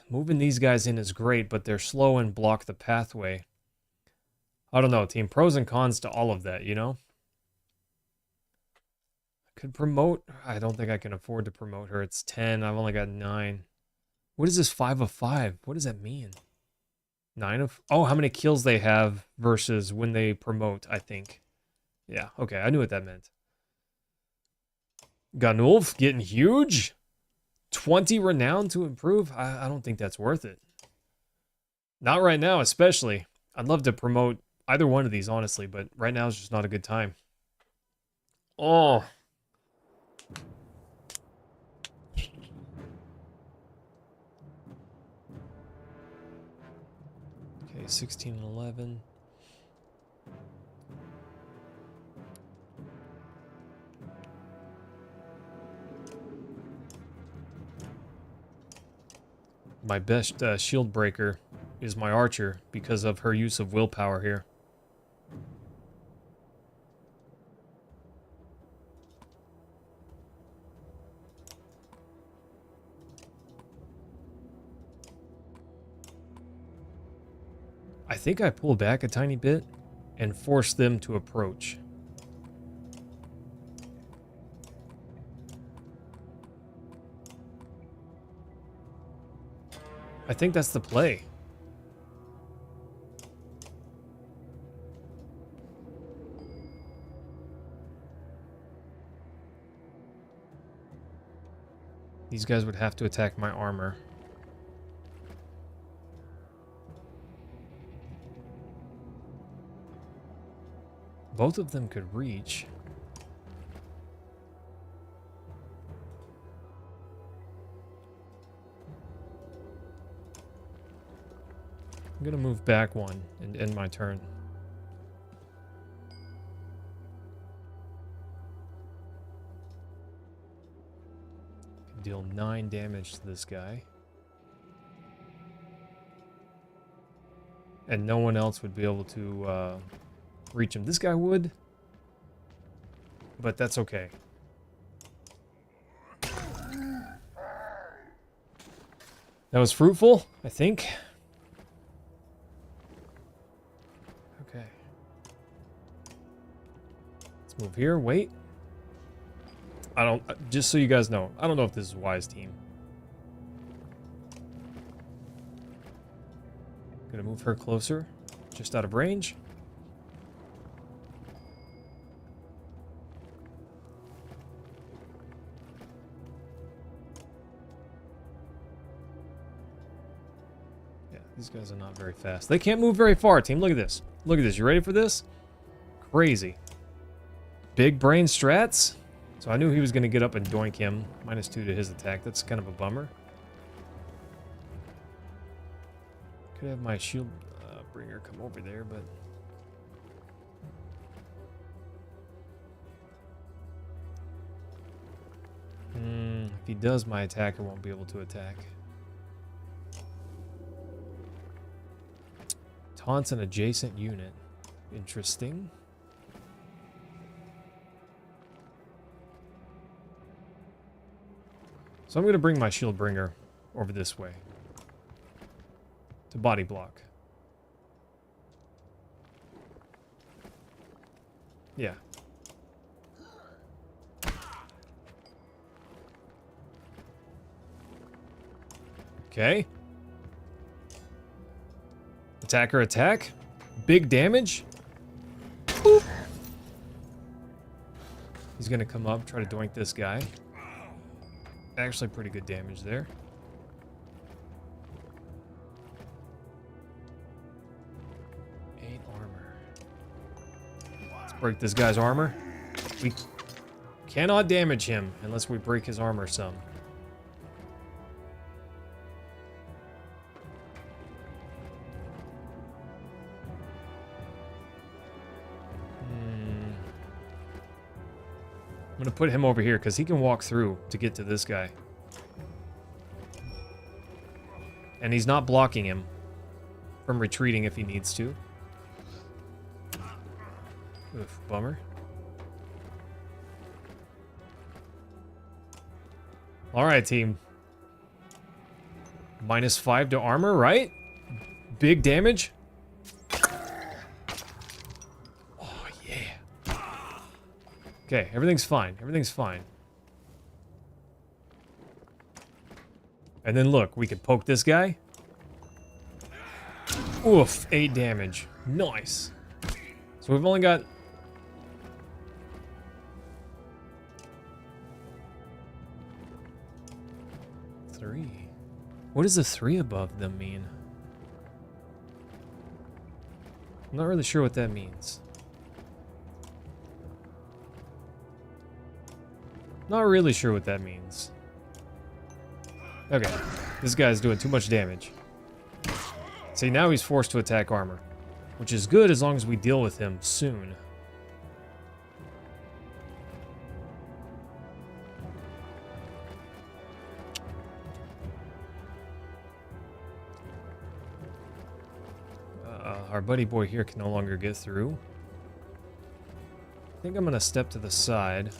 Moving these guys in is great, but they're slow and block the pathway. I don't know, team. Pros and cons to all of that, you know? I could promote. I don't think I can afford to promote her. It's 10. I've only got 9. What is this 5 of 5? What does that mean? 9 of... Oh, how many kills they have versus when they promote, I think. Yeah, okay. I knew what that meant. Ganulf getting huge? 20 renown to improve? I don't think that's worth it. Not right now, especially. I'd love to promote either one of these, honestly, but right now is just not a good time. Oh. Okay, 16 and 11. My best shield breaker is my archer because of her use of willpower here. I think I pull back a tiny bit and force them to approach. I think that's the play. These guys would have to attack my armor. Both of them could reach. I'm gonna move back one and end my turn. Deal 9 damage to this guy. And no one else would be able to reach him. This guy would, but that's okay. That was fruitful, I think. Okay. Let's move here. Wait. I don't... Just so you guys know, I don't know if this is a wise team. Gonna move her closer. Just out of range. These guys are not very fast. They can't move very far, team. Look at this. Look at this. You ready for this? Crazy. Big brain strats. So I knew he was going to get up and doink him. -2 to his attack. That's kind of a bummer. Could have my shield bringer come over there, but... if he does, my attacker won't be able to attack. Taunts an adjacent unit. Interesting. So I'm going to bring my shield bringer over this way. To body block. Yeah. Okay. Attacker attack. Big damage. Boop. He's gonna come up, try to doink this guy. Actually pretty good damage there. Eight armor. Let's break this guy's armor. We cannot damage him unless we break his armor some. I'm going to put him over here because he can walk through to get to this guy. And he's not blocking him from retreating if he needs to. Oof, bummer. Alright, team. -5 to armor, right? Big damage. Okay, everything's fine. Everything's fine. And then look, we could poke this guy. Oof, 8 damage. Nice. So we've only got... three. What does the 3 above them mean? I'm not really sure what that means. Not really sure what that means. Okay, this guy's doing too much damage. See, now he's forced to attack armor, which is good as long as we deal with him soon. Our buddy boy here can no longer get through. I think I'm gonna step to the side.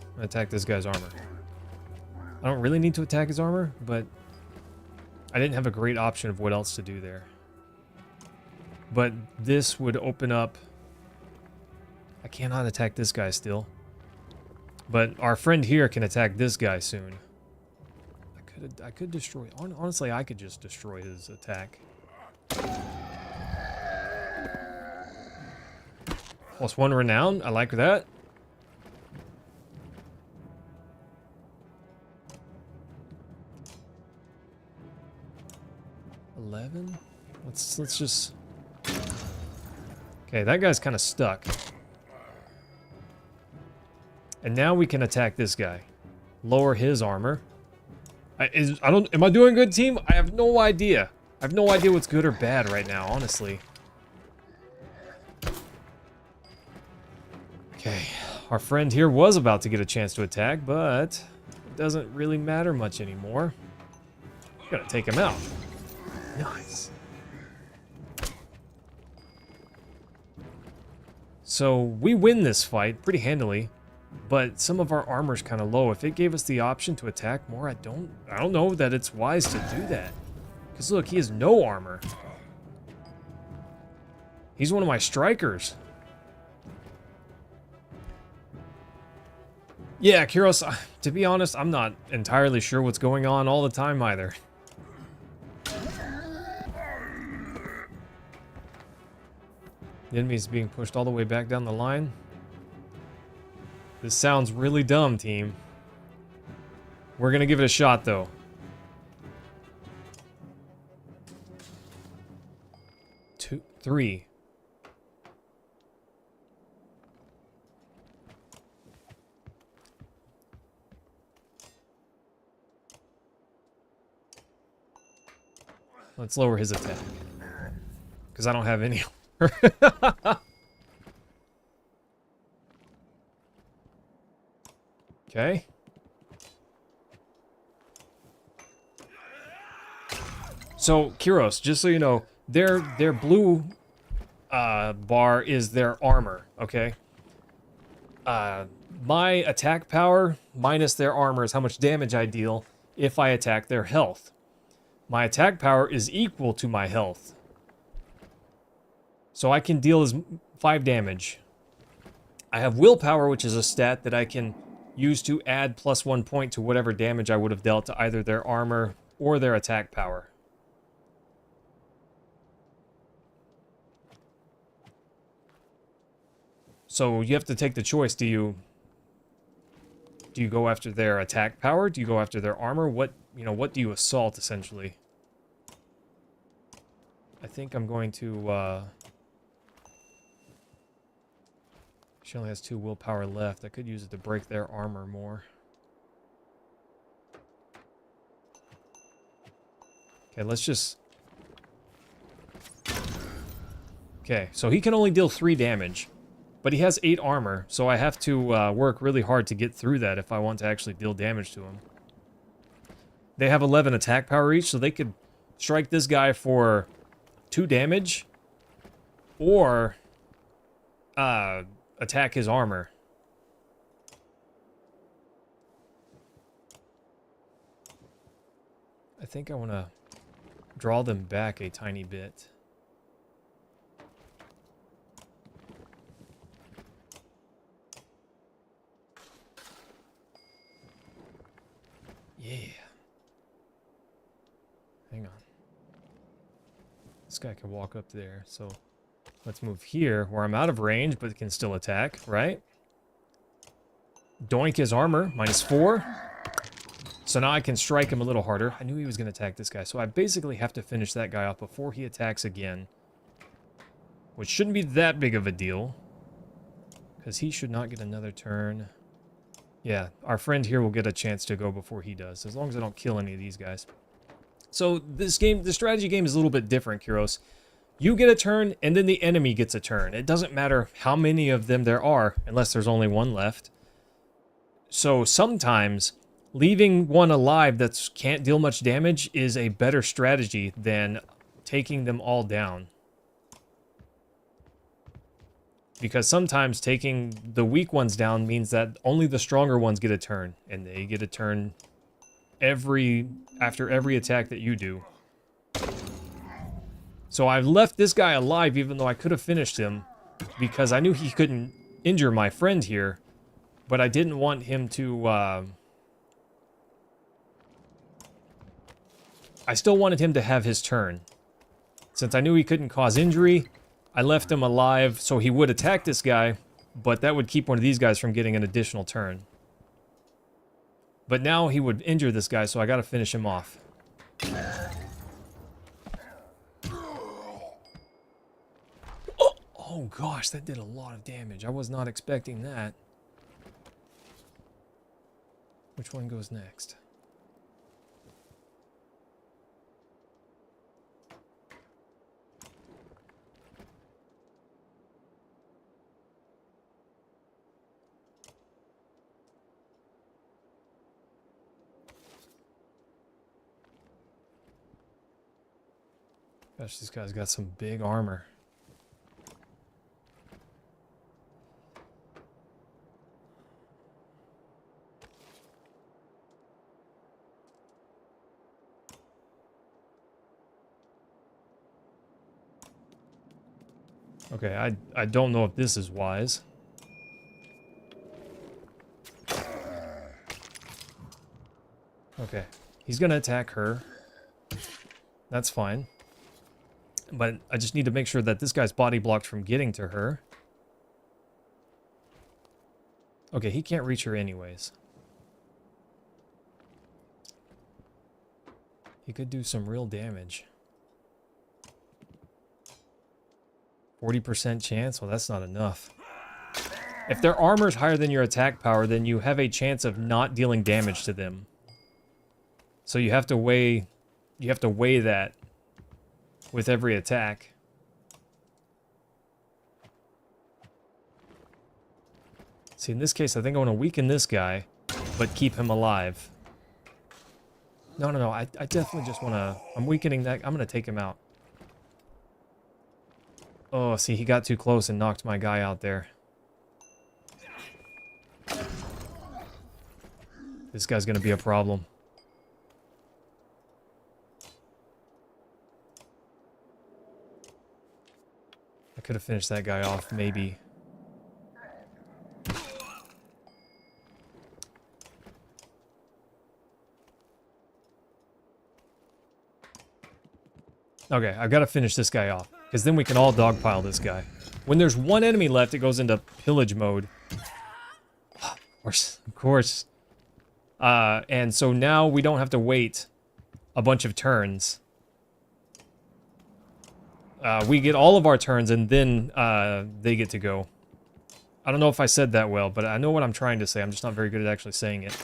I'm gonna attack this guy's armor. I don't really need to attack his armor, but I didn't have a great option of what else to do there. But this would open up... I cannot attack this guy still. But our friend here can attack this guy soon. I could destroy... Honestly, I could just destroy his attack. +1 renown. I like that. Let's just... Okay, that guy's kind of stuck. And now we can attack this guy. Lower his armor. Am I doing good, team? I have no idea. I have no idea what's good or bad right now, honestly. Okay, our friend here was about to get a chance to attack, but it doesn't really matter much anymore. Gotta take him out. Nice. So we win this fight pretty handily, but some of our armor's kind of low. If it gave us the option to attack more, I don't know that it's wise to do that. Because look, he has no armor. He's one of my strikers. Yeah, Kyros, to be honest, I'm not entirely sure what's going on all the time either. The enemy's being pushed all the way back down the line. This sounds really dumb, team. We're gonna give it a shot, though. Two, three. Let's lower his attack. Because I don't have any. Okay. So, Kyros, just so you know, their blue bar is their armor, okay? My attack power minus their armor is how much damage I deal if I attack their health. My attack power is equal to my health. So I can deal as 5 damage. I have willpower, which is a stat that I can use to add +1 point to whatever damage I would have dealt to either their armor or their attack power. So you have to take the choice. Do you go after their attack power? Do you go after their armor? What do you assault, essentially? I think I'm going to, she only has 2 willpower left. I could use it to break their armor more. Okay, let's just... Okay, so he can only deal 3 damage. But he has 8 armor, so I have to work really hard to get through that if I want to actually deal damage to him. They have 11 attack power each, so they could strike this guy for 2 damage, or attack his armor. I think I want to draw them back a tiny bit. Yeah. Hang on. This guy can walk up there, so let's move here where I'm out of range but can still attack, right? Doink his armor, -4. So now I can strike him a little harder. I knew he was going to attack this guy, so I basically have to finish that guy off before he attacks again. Which shouldn't be that big of a deal, because he should not get another turn. Yeah, our friend here will get a chance to go before he does, as long as I don't kill any of these guys. So this game, the strategy game is a little bit different, Kyros. You get a turn, and then the enemy gets a turn. It doesn't matter how many of them there are, unless there's only one left. So sometimes, leaving one alive that can't deal much damage is a better strategy than taking them all down. Because sometimes taking the weak ones down means that only the stronger ones get a turn. And they get a turn after every attack that you do. So I've left this guy alive even though I could have finished him. Because I knew he couldn't injure my friend here. But I didn't want him to... I still wanted him to have his turn. Since I knew he couldn't cause injury, I left him alive so he would attack this guy, but that would keep one of these guys from getting an additional turn. But now he would injure this guy, so I gotta finish him off. Oh gosh, that did a lot of damage. I was not expecting that. Which one goes next? Gosh, this guy's got some big armor. Okay, I don't know if this is wise. Okay, he's gonna attack her. That's fine. But I just need to make sure that this guy's body blocked from getting to her. Okay, he can't reach her anyways. He could do some real damage. 40% chance? Well, that's not enough. If their armor's higher than your attack power, then you have a chance of not dealing damage to them. So you have to weigh that with every attack. See, in this case, I think I want to weaken this guy, but keep him alive. No, I definitely just want to... I'm weakening that... I'm going to take him out. Oh, see, he got too close and knocked my guy out there. This guy's going to be a problem. I could have finished that guy off, maybe. Okay, I've got to finish this guy off, because then we can all dogpile this guy. When there's one enemy left, it goes into pillage mode. Of course. And so now we don't have to wait a bunch of turns. We get all of our turns, and then they get to go. I don't know if I said that well, but I know what I'm trying to say. I'm just not very good at actually saying it.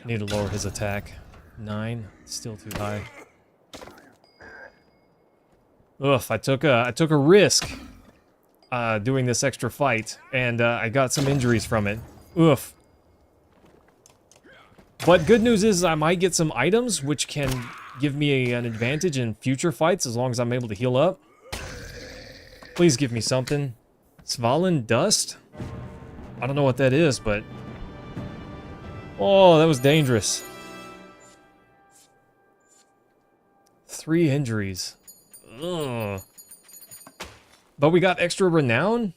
I need to lower his attack. 9, still too high. Ugh, I took a risk doing this extra fight, and I got some injuries from it. Oof. But good news is I might get some items which can give me an advantage in future fights as long as I'm able to heal up. Please give me something. Svalin Dust? I don't know what that is, but... Oh, that was dangerous. 3 injuries. Ugh. But we got extra renown?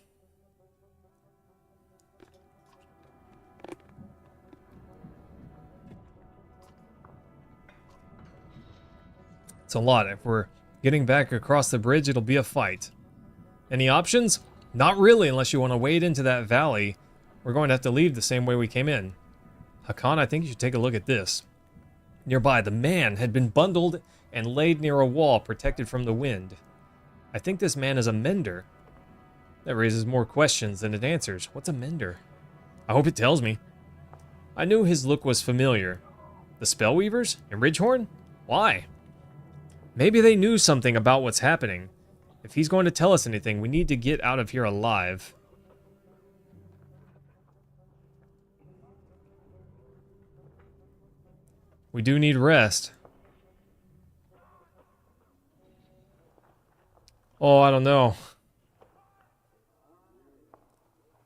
It's a lot. If we're getting back across the bridge, it'll be a fight. Any options? Not really, unless you want to wade into that valley. We're going to have to leave the same way we came in. Hakan, I think you should take a look at this. Nearby, the man had been bundled and laid near a wall protected from the wind. I think this man is a mender. That raises more questions than it answers. What's a mender? I hope it tells me. I knew his look was familiar. The Spellweavers? In Ridgehorn? Why? Maybe they knew something about what's happening. If he's going to tell us anything, we need to get out of here alive. We do need rest. Oh, I don't know.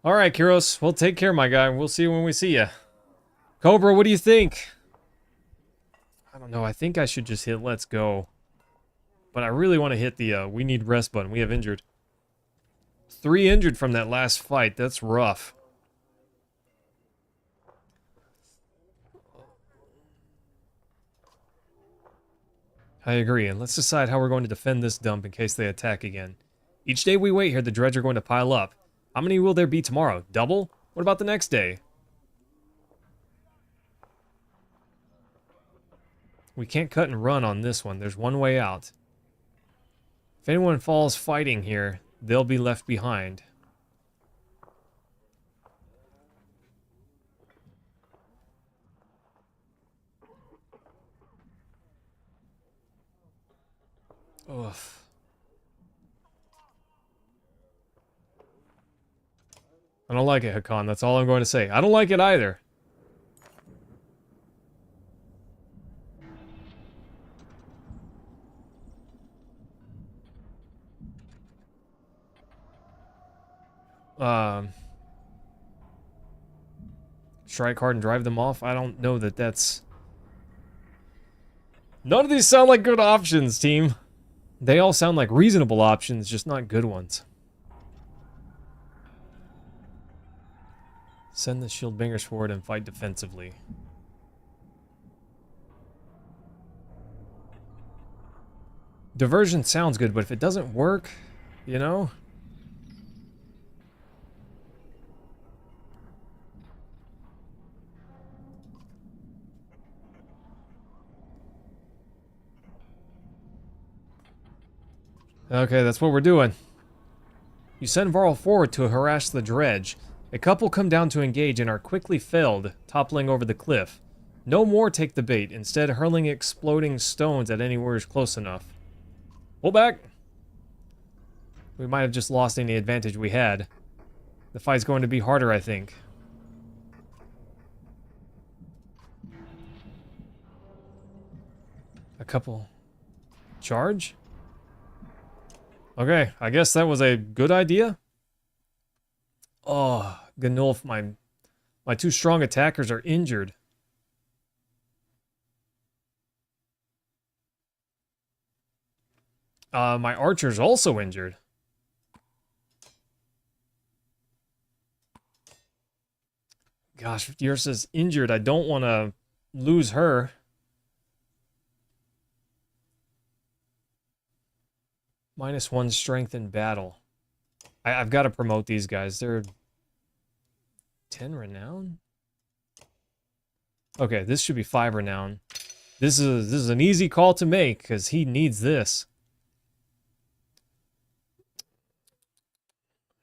Alright, Kyros. Well, take care, my guy. We'll see you when we see you. Cobra, what do you think? I don't know. I think I should just hit let's go. But I really want to hit the we need rest button. We have injured. 3 injured from that last fight. That's rough. I agree, and let's decide how we're going to defend this dump in case they attack again. Each day we wait here, the dreads are going to pile up. How many will there be tomorrow? Double? What about the next day? We can't cut and run on this one. There's one way out. If anyone falls fighting here, they'll be left behind. Ugh. I don't like it, Hakan. That's all I'm going to say. I don't like it either. Strike hard and drive them off. I don't know that that's... None of these sound like good options, team. They all sound like reasonable options, just not good ones. Send the shield bangers forward and fight defensively. Diversion sounds good, but if it doesn't work, you know? Okay, that's what we're doing. You send Varl forward to harass the dredge. A couple come down to engage and are quickly felled, toppling over the cliff. No more take the bait, instead hurling exploding stones at any warriors close enough. Pull back! We might have just lost any advantage we had. The fight's going to be harder, I think. A couple... Charge? Okay, I guess that was a good idea. Oh, Ganulf, my two strong attackers are injured. My archer's also injured. Gosh, if Yrsa's injured, I don't want to lose her. -1 strength in battle. I've got to promote these guys. They're 10 renown? Okay, this should be 5 renown. This is an easy call to make, because he needs this.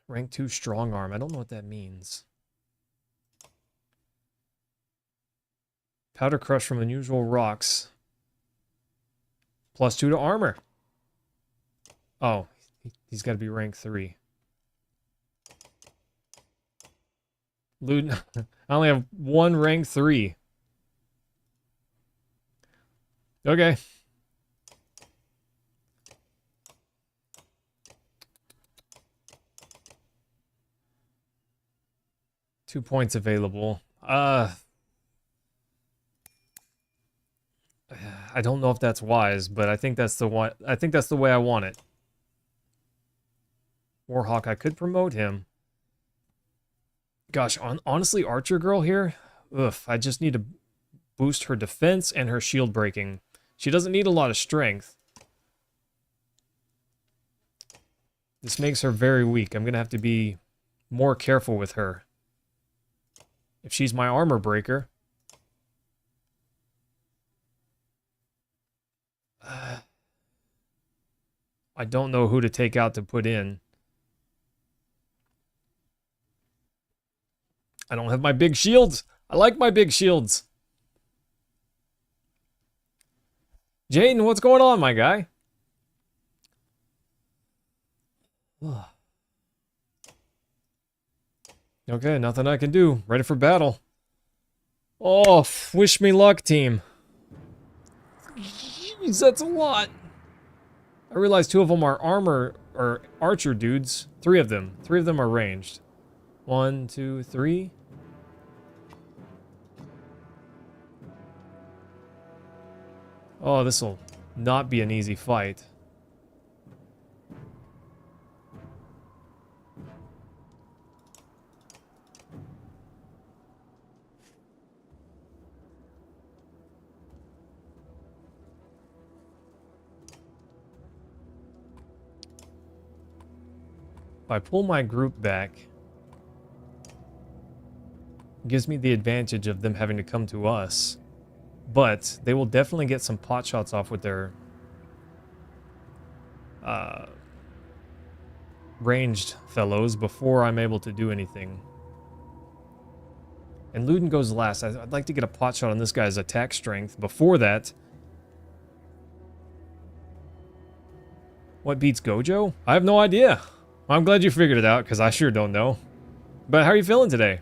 Rank 2 strong arm. I don't know what that means. Powder crush from unusual rocks. +2 to armor. Oh, he's got to be rank 3. Luden, I only have 1 rank 3. Okay. Two points available. I don't know if that's wise, but I think that's the one. I think that's the way I want it. Warhawk, I could promote him. Gosh, honestly, Archer Girl here, ugh, I just need to boost her defense and her shield breaking. She doesn't need a lot of strength. This makes her very weak. I'm going to have to be more careful with her. If she's my armor breaker. I don't know who to take out to put in. I don't have my big shields. I like my big shields. Jaden, what's going on, my guy? Okay, nothing I can do. Ready for battle. Oh, wish me luck, team. Jeez, that's a lot. I realize 2 of them are armor or archer dudes. 3 of them. 3 of them are ranged. 1, 2, 3. Oh, this will not be an easy fight. If I pull my group back, it gives me the advantage of them having to come to us. But they will definitely get some pot shots off with their ranged fellows before I'm able to do anything. And Luden goes last. I'd like to get a pot shot on this guy's attack strength before that. What beats Gojo? I have no idea. I'm glad you figured it out, because I sure don't know. But how are you feeling today?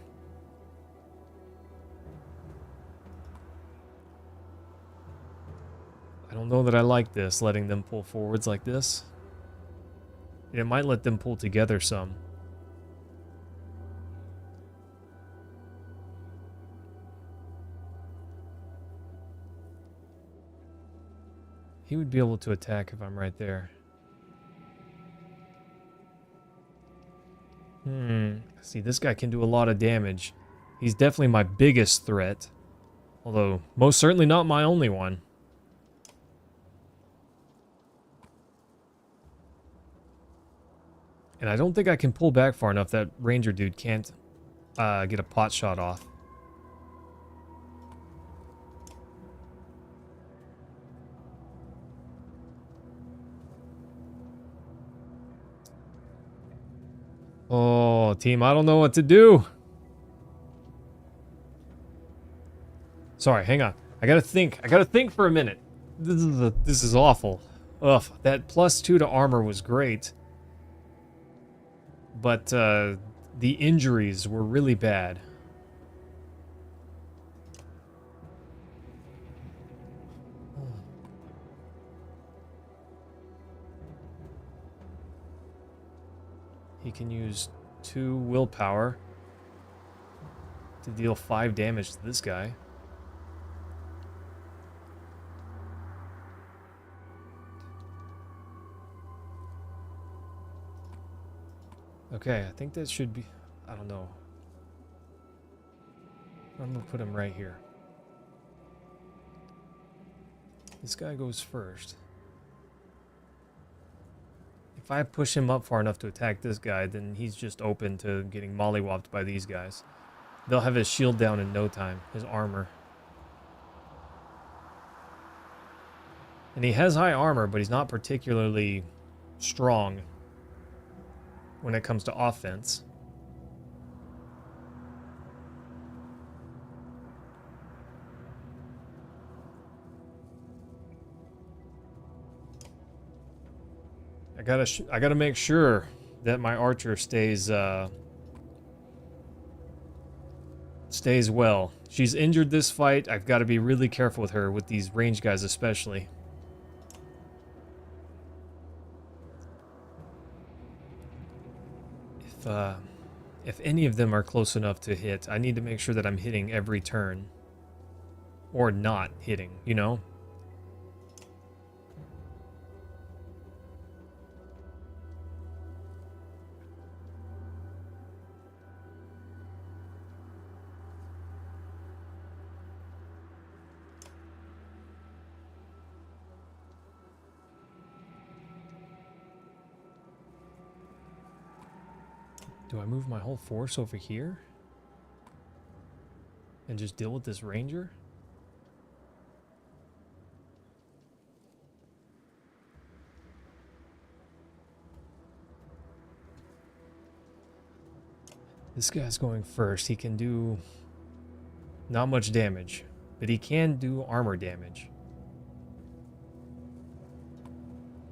I don't know that I like this, letting them pull forwards like this. It might let them pull together some. He would be able to attack if I'm right there. See, this guy can do a lot of damage. He's definitely my biggest threat. Although, most certainly not my only one. And I don't think I can pull back far enough. That ranger dude can't get a pot shot off. Oh, team, I don't know what to do. Sorry, hang on. I gotta think. I gotta think for a minute. This is awful. Ugh, that +2 to armor was great. But the injuries were really bad. He can use 2 willpower to deal 5 damage to this guy. Okay, I think that should be... I don't know. I'm gonna put him right here. This guy goes first. If I push him up far enough to attack this guy, then he's just open to getting mollywopped by these guys. They'll have his shield down in no time, his armor. And he has high armor, but he's not particularly strong when it comes to offense. I gotta make sure that my archer stays well. She's injured this fight. I've got to be really careful with her, with these range guys especially. If any of them are close enough to hit, I need to make sure that I'm hitting every turn. Or not hitting, you know? Do I move my whole force over here? And just deal with this ranger? This guy's going first. He can do not much damage, but he can do armor damage.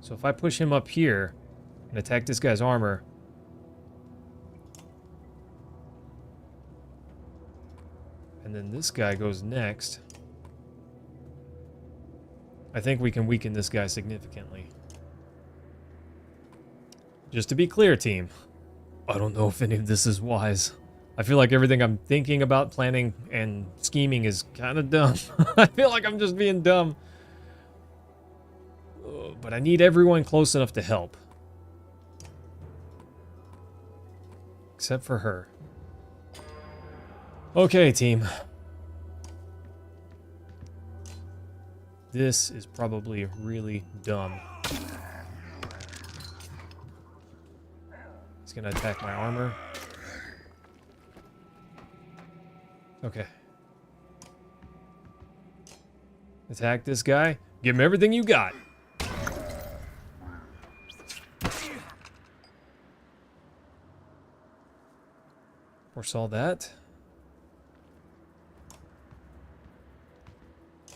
So if I push him up here and attack this guy's armor, and then this guy goes next, I think we can weaken this guy significantly. Just to be clear, team, I don't know if any of this is wise. I feel like everything I'm thinking about, planning, and scheming is kind of dumb. I feel like I'm just being dumb. But I need everyone close enough to help. Except for her. Okay, team. This is probably really dumb. He's gonna attack my armor. Okay. Attack this guy. Give him everything you got. Foresaw that.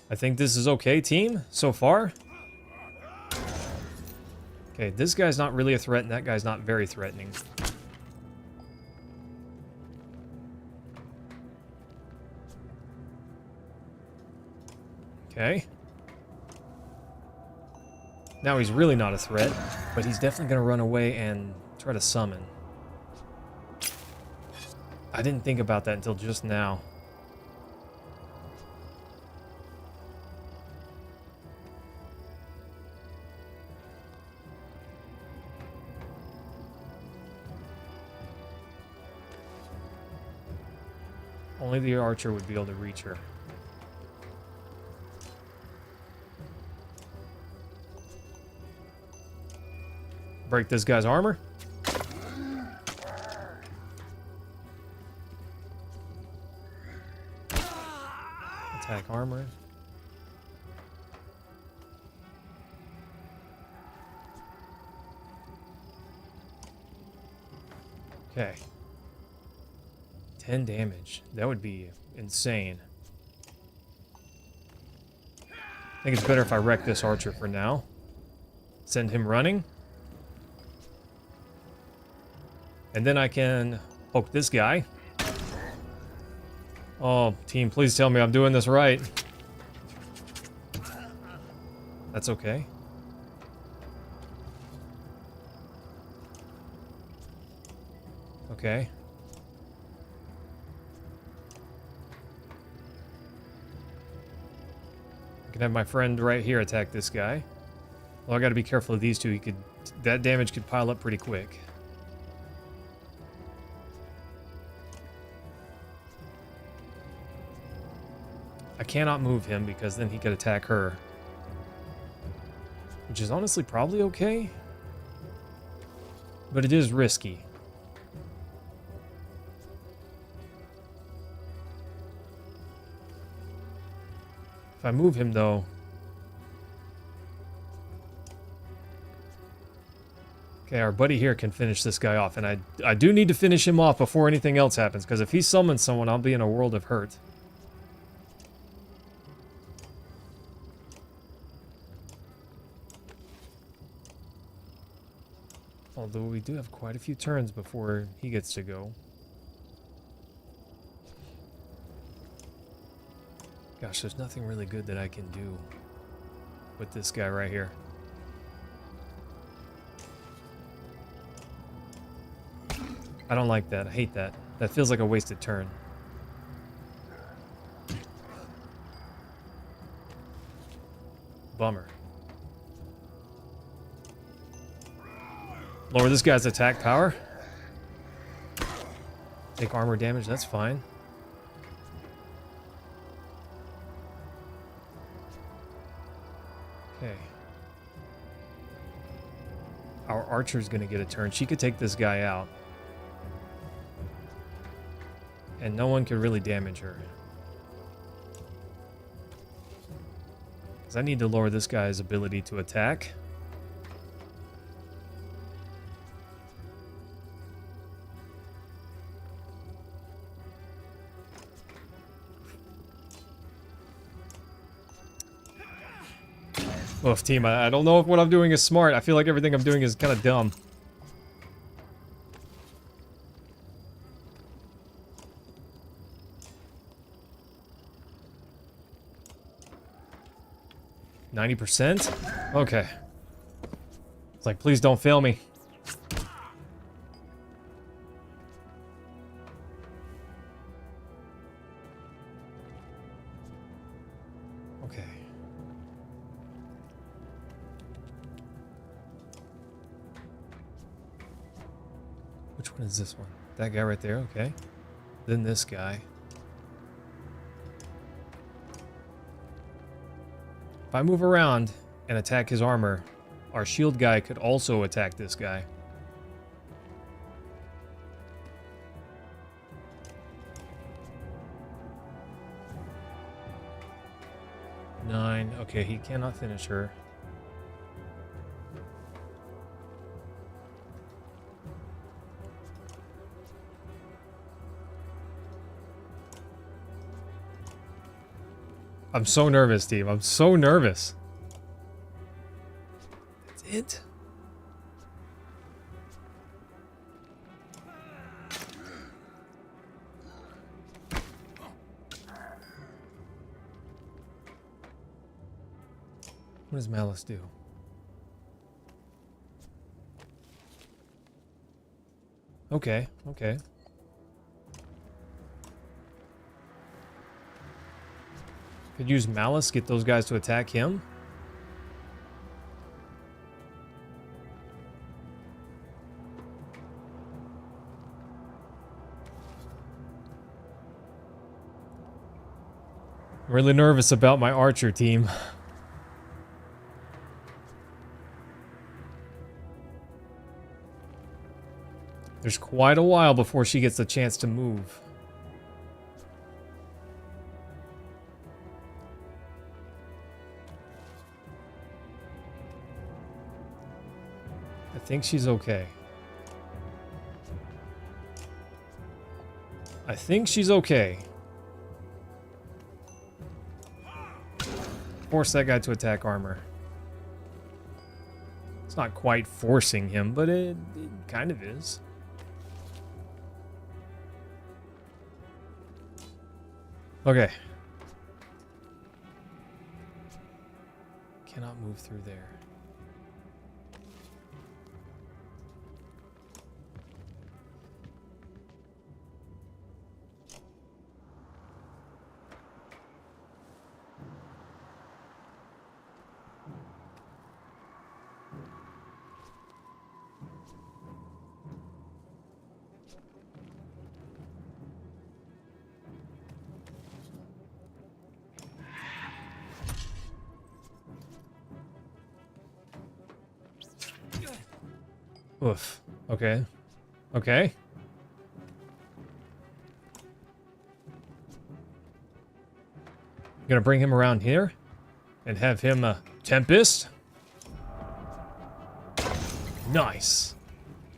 I think this is okay, team, so far. Okay, this guy's not really a threat, and that guy's not very threatening. Okay. Now he's really not a threat, but he's definitely going to run away and try to summon. I didn't think about that until just now. Only the archer would be able to reach her. Break this guy's armor. Attack armor. Okay. 10 damage. That would be insane. I think it's better if I wreck this archer for now. Send him running. And then I can poke this guy. Oh, team, please tell me I'm doing this right. That's okay. Okay. I can have my friend right here attack this guy. Well, I gotta be careful of these two. That damage could pile up pretty quick. I cannot move him because then he could attack her. Which is honestly probably okay. But it is risky. If I move him though... Okay, our buddy here can finish this guy off. And I do need to finish him off before anything else happens. Because if he summons someone, I'll be in a world of hurt. Although we do have quite a few turns before he gets to go. Gosh, there's nothing really good that I can do with this guy right here. I don't like that. I hate that. That feels like a wasted turn. Bummer. Lower this guy's attack power. Take armor damage, that's fine. Okay. Our archer's gonna get a turn. She could take this guy out. And no one can really damage her. Because I need to lower this guy's ability to attack. Oof, team, I don't know if what I'm doing is smart. I feel like everything I'm doing is kind of dumb. %? Okay. It's like, please don't fail me. Okay. Which one is this one? That guy right there, okay. Then this guy. If I move around and attack his armor, our shield guy could also attack this guy. Nine. Okay, he cannot finish her. I'm so nervous, team. I'm so nervous. That's it? What does Malice do? Okay, okay. Could use Malice, get those guys to attack him. I'm really nervous about my archer team. There's quite a while before she gets the chance to move. I think she's okay. I think she's okay. Force that guy to attack armor. It's not quite forcing him, but it kind of is. Okay. Cannot move through there. Oof. Okay. Okay. Gonna bring him around here and have him Tempest. Nice.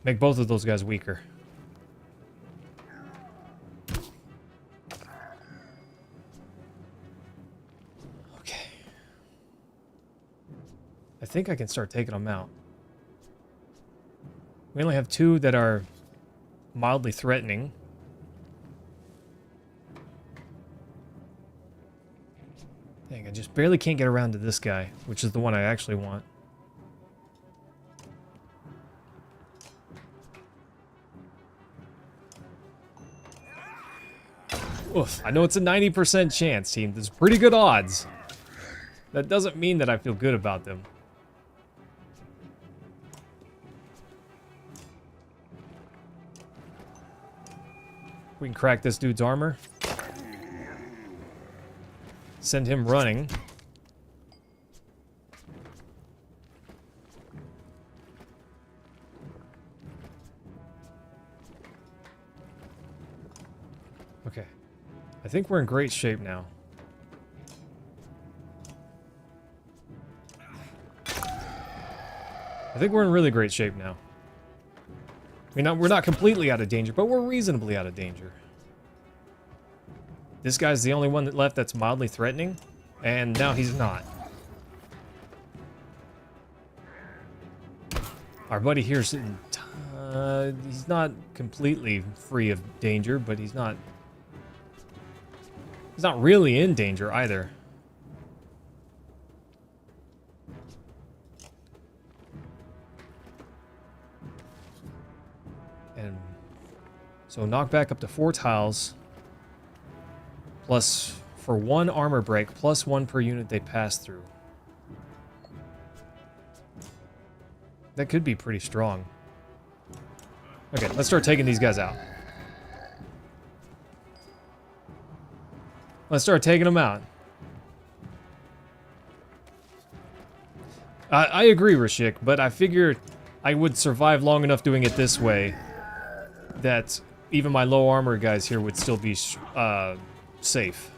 Make both of those guys weaker. Okay. I think I can start taking them out. We only have two that are mildly threatening. Dang, I just barely can't get around to this guy, which is the one I actually want. Oof, I know it's a 90% chance, team. There's pretty good odds. That doesn't mean that I feel good about them. We can crack this dude's armor. Send him running. Okay. I think we're in great shape now. I think we're in really great shape now. I mean, we're not completely out of danger, but we're reasonably out of danger. This guy's the only one that left that's mildly threatening, and now he's not. Our buddy here's he's not completely free of danger, but he's not really in danger either. And so knockback up to 4 tiles, plus for 1 armor break, plus 1 per unit they pass through. That could be pretty strong. Okay, let's start taking these guys out. Let's start taking them out. I agree, Rashik, but I figured I would survive long enough doing it this way that even my low armor guys here would still be safe.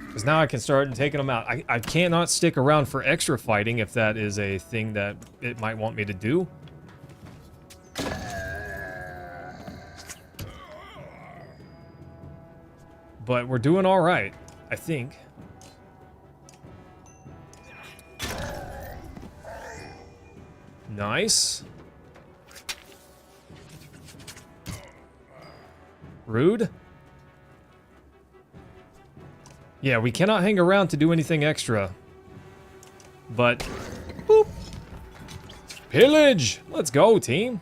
Because now I can start taking them out. I cannot stick around for extra fighting if that is a thing that it might want me to do. But we're doing all right, I think. Nice. Rude. Yeah, we cannot hang around to do anything extra. But, boop. Pillage! Let's go, team.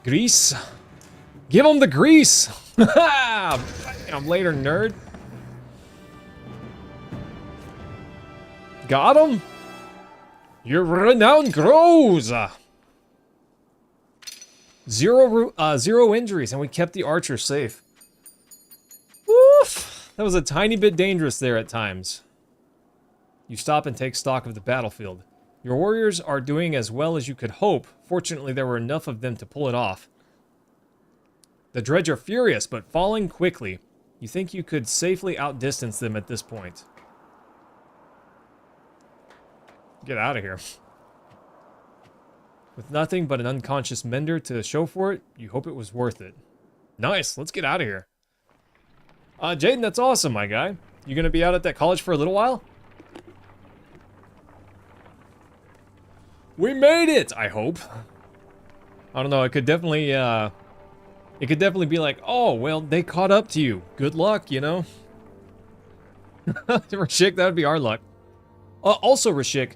Grease. Give them the grease! I'm later, nerd. Got him? Your renown grows! Zero injuries, and we kept the archer safe. Woof! That was a tiny bit dangerous there at times. You stop and take stock of the battlefield. Your warriors are doing as well as you could hope. Fortunately, there were enough of them to pull it off. The Dredge are furious, but falling quickly. You think you could safely outdistance them at this point. Get out of here. With nothing but an unconscious mender to show for it, you hope it was worth it. Nice, let's get out of here. Jaden, that's awesome, my guy. You gonna be out at that college for a little while? We made it, I hope. I don't know, it could definitely be like, oh, well, they caught up to you. Good luck, you know? Rashik, that would be our luck. Also, Rashik,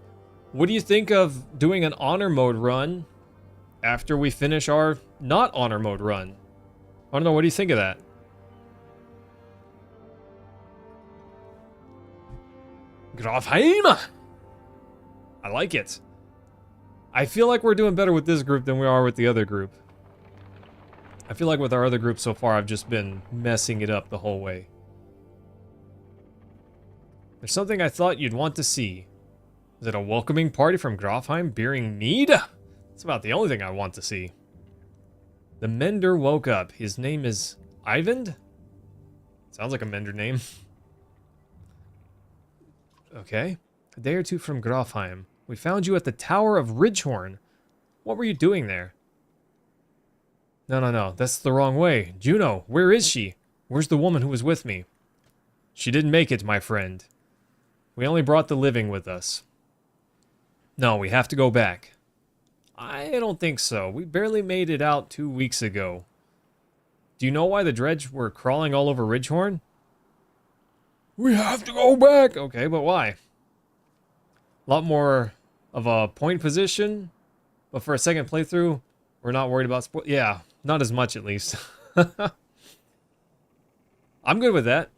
what do you think of doing an honor mode run after we finish our not honor mode run? I don't know, what do you think of that? Grafheim! I like it. I feel like we're doing better with this group than we are with the other group. I feel like with our other group so far, I've just been messing it up the whole way. There's something I thought you'd want to see. Is it a welcoming party from Grafheim bearing mead? That's about the only thing I want to see. The Mender woke up. His name is Ivan? Sounds like a Mender name. Okay. A day or two from Grafheim. We found you at the Tower of Ridgehorn. What were you doing there? No. That's the wrong way. Juno, where is she? Where's the woman who was with me? She didn't make it, my friend. We only brought the living with us. No, we have to go back. I don't think so. We barely made it out 2 weeks ago. Do you know why the Dredge were crawling all over Ridgehorn? We have to go back! Okay, but why? A lot more of a point position, but for a second playthrough, we're not worried about yeah, not as much at least. I'm good with that.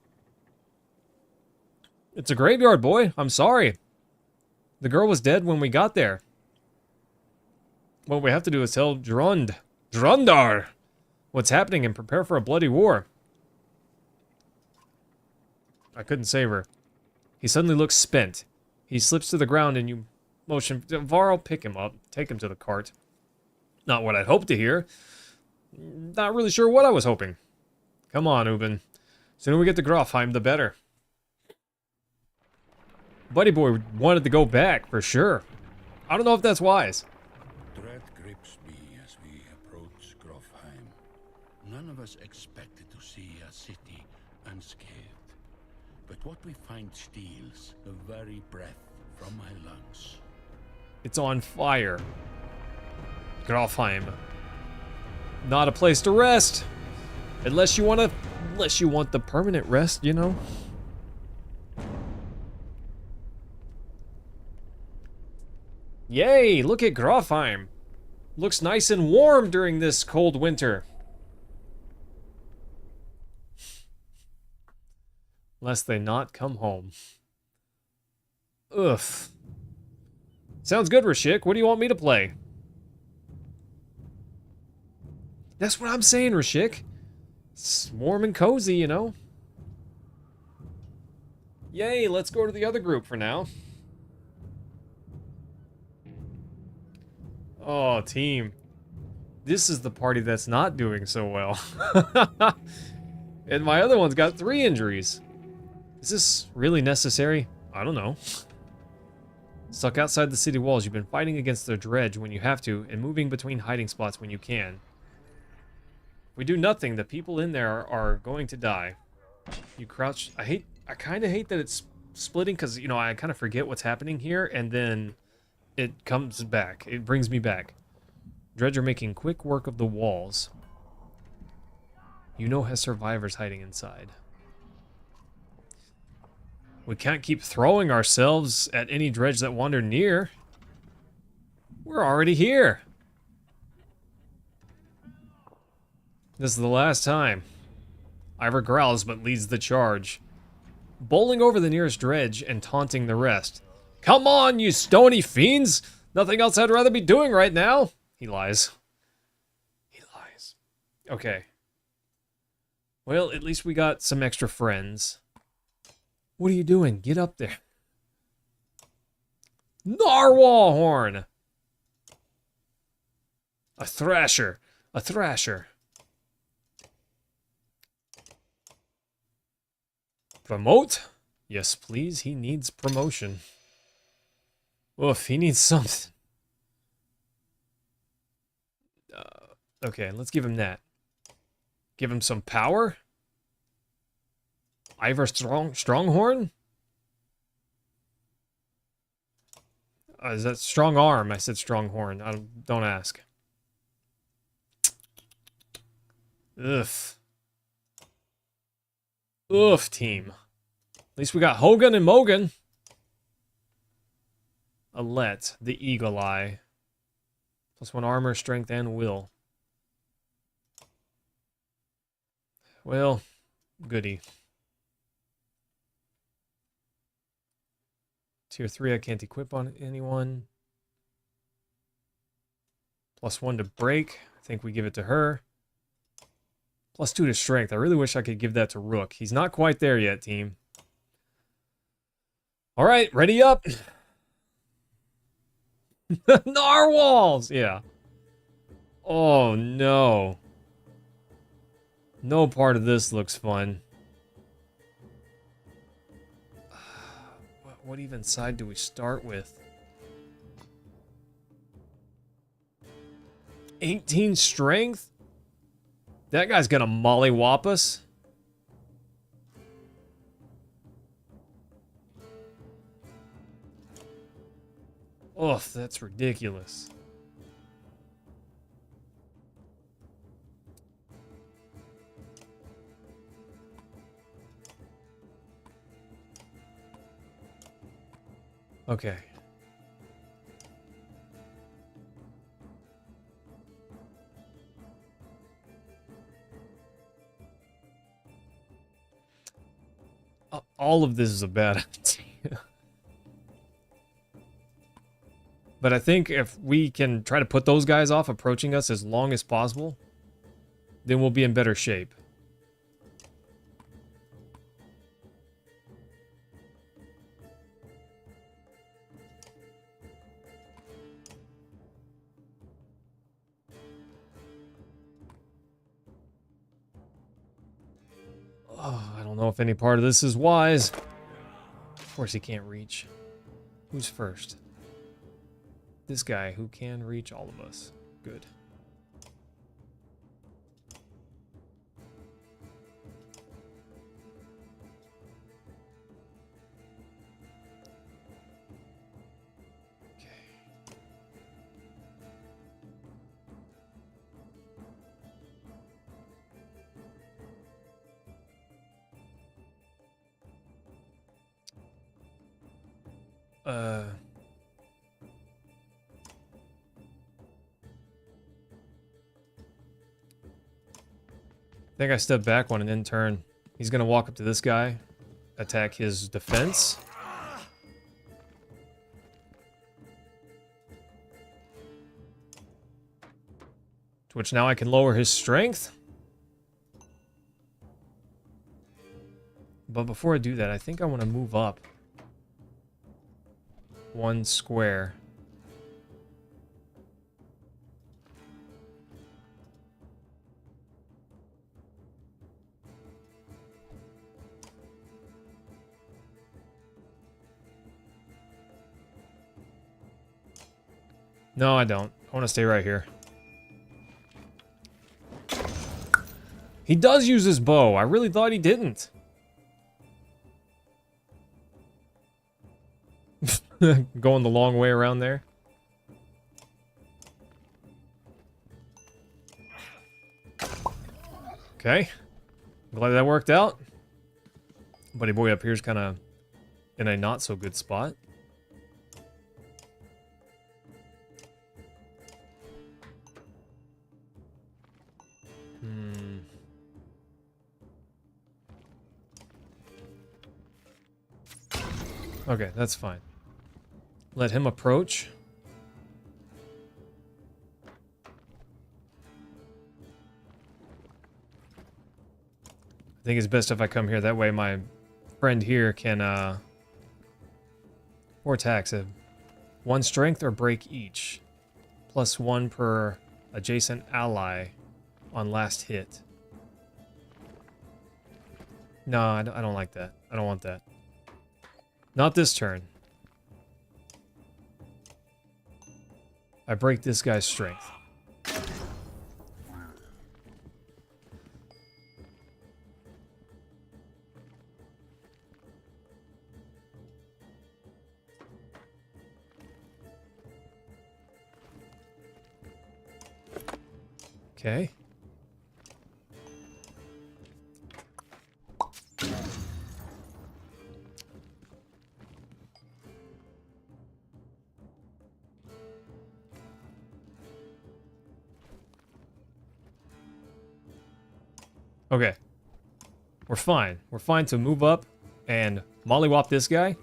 It's a graveyard, boy. I'm sorry. The girl was dead when we got there. What we have to do is tell Drundar what's happening and prepare for a bloody war. I couldn't save her. He suddenly looks spent. He slips to the ground and you motion. Varl, pick him up. Take him to the cart. Not what I'd hoped to hear. Not really sure what I was hoping. Come on, Ubin. Sooner we get to Grafheim, the better. Buddy boy wanted to go back, for sure. I don't know if that's wise. Dread grips me as we approach Grafheim. None of us expected to see a city unscathed. But what we find steals the very breath from my lungs. It's on fire. Grafheim. Not a place to rest. Unless you want the permanent rest, you know. Yay, look at Grafheim. Looks nice and warm during this cold winter. Lest they not come home. Ugh. Sounds good, Rashik. What do you want me to play? That's what I'm saying, Rashik. It's warm and cozy, you know. Yay, let's go to the other group for now. Oh, team. This is the party that's not doing so well. And my other one's got 3 injuries. Is this really necessary? I don't know. Stuck outside the city walls, you've been fighting against the Dredge when you have to, and moving between hiding spots when you can. If we do nothing, the people in there are going to die. You crouch. I kind of hate that it's splitting, because, you know, I kind of forget what's happening here, and then it comes back. It brings me back. Dredge are making quick work of the walls. Yuno has survivors hiding inside. We can't keep throwing ourselves at any Dredge that wander near. We're already here. This is the last time. Ivor growls but leads the charge. Bowling over the nearest Dredge and taunting the rest. Come on, you stony fiends! Nothing else I'd rather be doing right now. He lies. He Okay. Well, at least we got some extra friends. What are you doing? Get up there. Narwhal horn! A thrasher. A thrasher. Promote? Yes, please. He needs promotion. Oof, he needs something. Okay, let's give him that. Give him some power? Ivor Stronghorn? Is that strong arm? I said stronghorn. Don't ask. Ugh. Oof, team. At least we got Hogan and Mogan. Alette, the Eagle Eye. +1 armor, strength, and will. Well, goody. Tier 3 I can't equip on anyone. +1 to break. I think we give it to her. +2 to strength. I really wish I could give that to Rook. He's not quite there yet, team. Alright, ready up! Narwhals! Yeah. Oh, no. No part of this looks fun. What even side do we start with? 18 strength? That guy's gonna mollywop us. Oh, that's ridiculous. Okay. All of this is a bad idea. But I think if we can try to put those guys off approaching us as long as possible, then we'll be in better shape. Oh, I don't know if any part of this is wise. Of course he can't reach. Who's first? This guy who can reach all of us. Good. I think I stepped back one and then turn. He's gonna walk up to this guy, attack his defense. To which now I can lower his strength. But before I do that, I think I want to move up 1 square. No, I don't. I want to stay right here. He does use his bow. I really thought he didn't. Going the long way around there. Okay. Glad that worked out. Buddy boy up here's kind of in a not so good spot. Okay, that's fine. Let him approach. I think it's best if I come here. That way my friend here can, or attacks. 1 strength or break each. +1 per adjacent ally on last hit. No, I don't like that. I don't want that. Not this turn. I break this guy's strength. Okay. Okay. We're fine. We're fine to move up and mollywop this guy.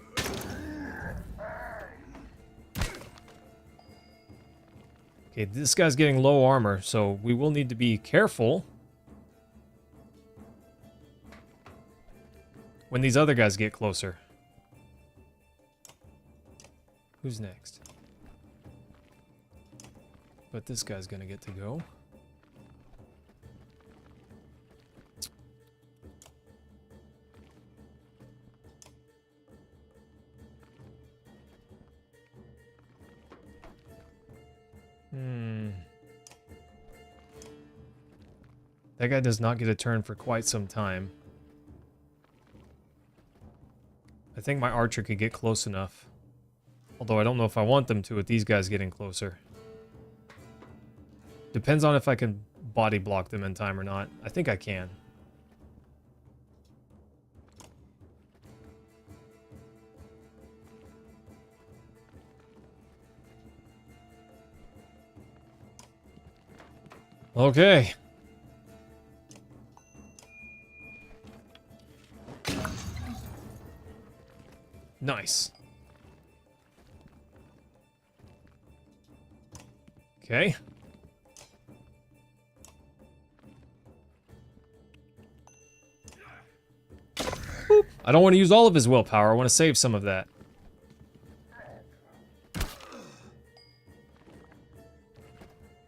Okay, this guy's getting low armor, so we will need to be careful when these other guys get closer. Who's next? But this guy's gonna get to go. That guy does not get a turn for quite some time. I think my archer could get close enough. Although I don't know if I want them to with these guys getting closer. Depends on if I can body block them in time or not. I think I can. Okay. Nice. Okay. Boop. I don't want to use all of his willpower. I want to save some of that.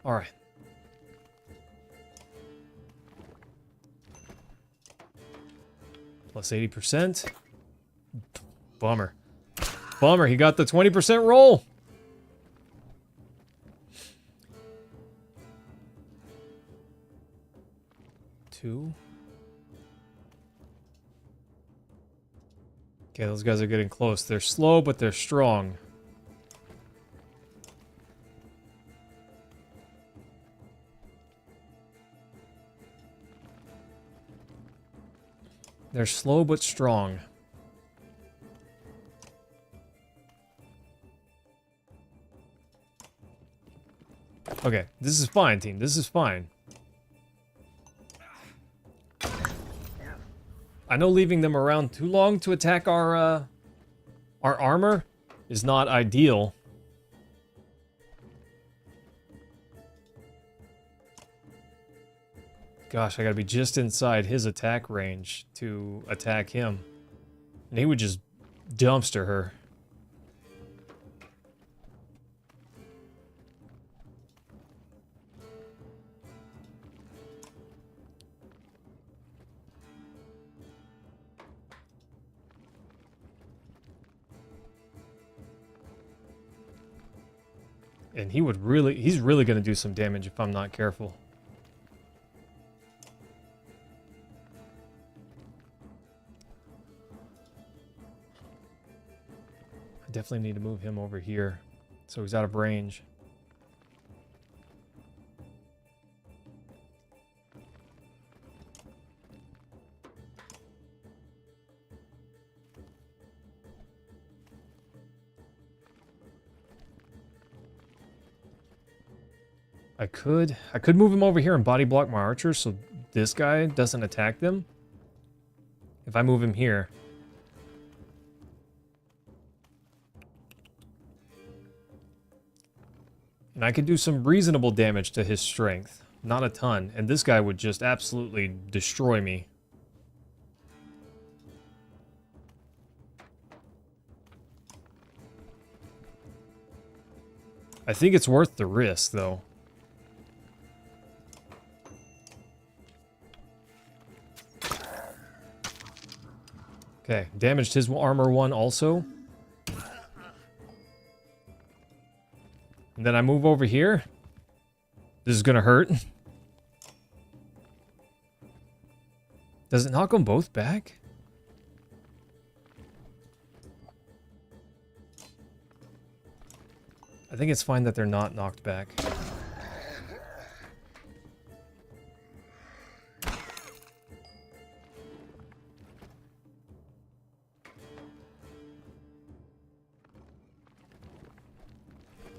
All right. Plus 80%. Bummer. Bummer, he got the 20% roll. Two. Okay, those guys are getting close. They're slow, but they're strong. They're slow, but strong. Okay, this is fine, team. This is fine. I know leaving them around too long to attack our armor is not ideal. Gosh, I gotta be just inside his attack range to attack him. And he would just dumpster her. And he would really, he's really gonna do some damage if I'm not careful. I definitely need to move him over here so he's out of range. I could move him over here and body block my archer so this guy doesn't attack them. If I move him here. And I could do some reasonable damage to his strength. Not a ton. And this guy would just absolutely destroy me. I think it's worth the risk, though. Okay, damaged his armor 1 also. And then I move over here. This is gonna hurt. Does it knock them both back? I think it's fine that they're not knocked back.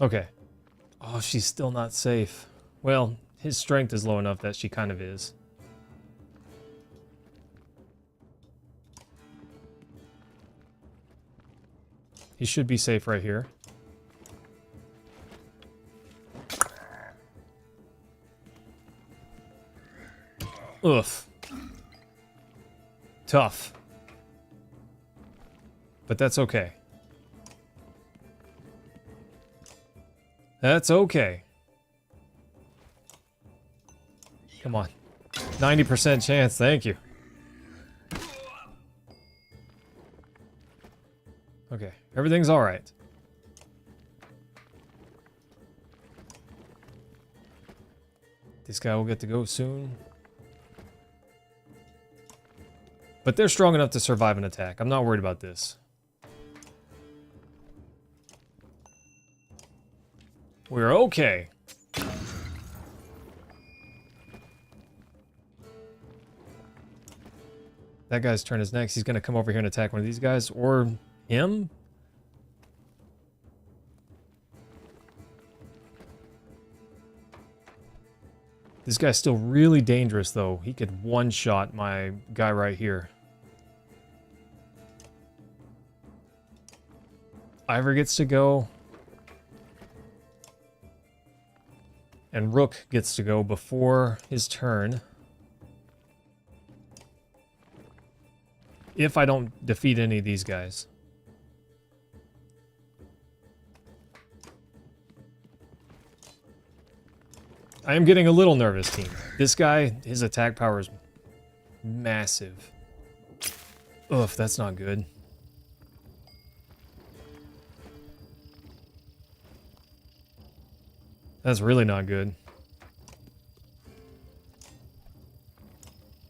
Okay. Oh, she's still not safe. Well, his strength is low enough that she kind of is. He should be safe right here. Oof. Tough. But that's okay. That's okay. Come on. 90% chance, thank you. Okay, everything's alright. This guy will get to go soon. But they're strong enough to survive an attack. I'm not worried about this. We're okay. That guy's turn is next. He's going to come over here and attack one of these guys. Or him? This guy's still really dangerous, though. He could one-shot my guy right here. Ivor gets to go. And Rook gets to go before his turn. If I don't defeat any of these guys. I am getting a little nervous, team. This guy, his attack power is massive. Ugh, that's not good. That's really not good.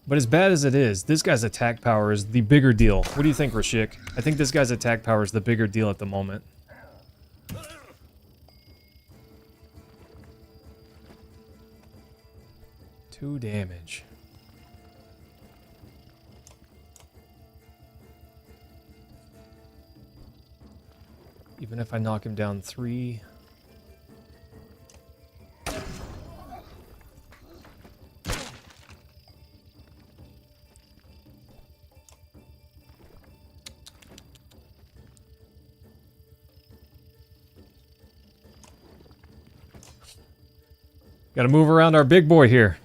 But as bad as it is, this guy's attack power is the bigger deal. What do you think, Rashik? I think this guy's attack power is the bigger deal at the moment. 2 damage. Even if I knock him down 3. Got to move around our big boy here.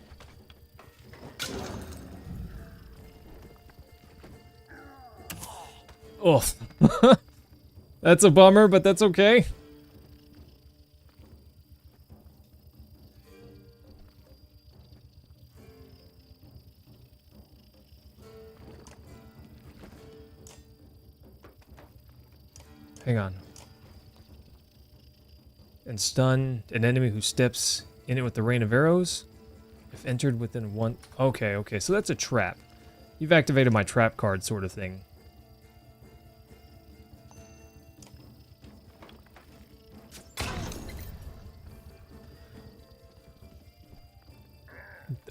Oh, that's a bummer, but that's okay. Hang on. And stun an enemy who steps in it with the rain of arrows. If entered within 1... Okay, okay, so that's a trap. You've activated my trap card sort of thing.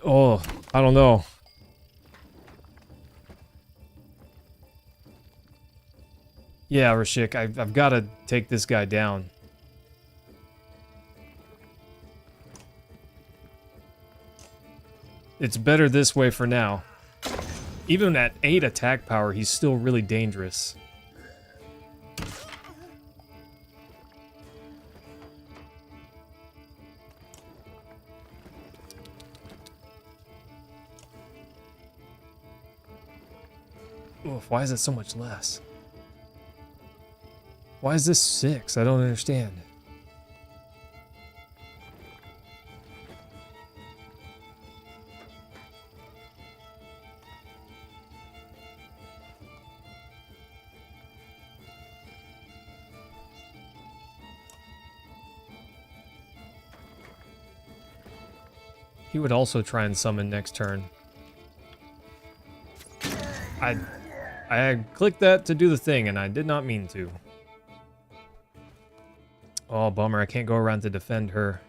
Oh, I don't know. Yeah, Rashik, I've got to take this guy down. It's better this way for now. Even at 8 attack power, he's still really dangerous. Oof, why is it so much less? Why is this 6? I don't understand. he would also try and summon next turn. I clicked that to do the thing, and I did not mean to. Oh, bummer. I can't go around to defend her.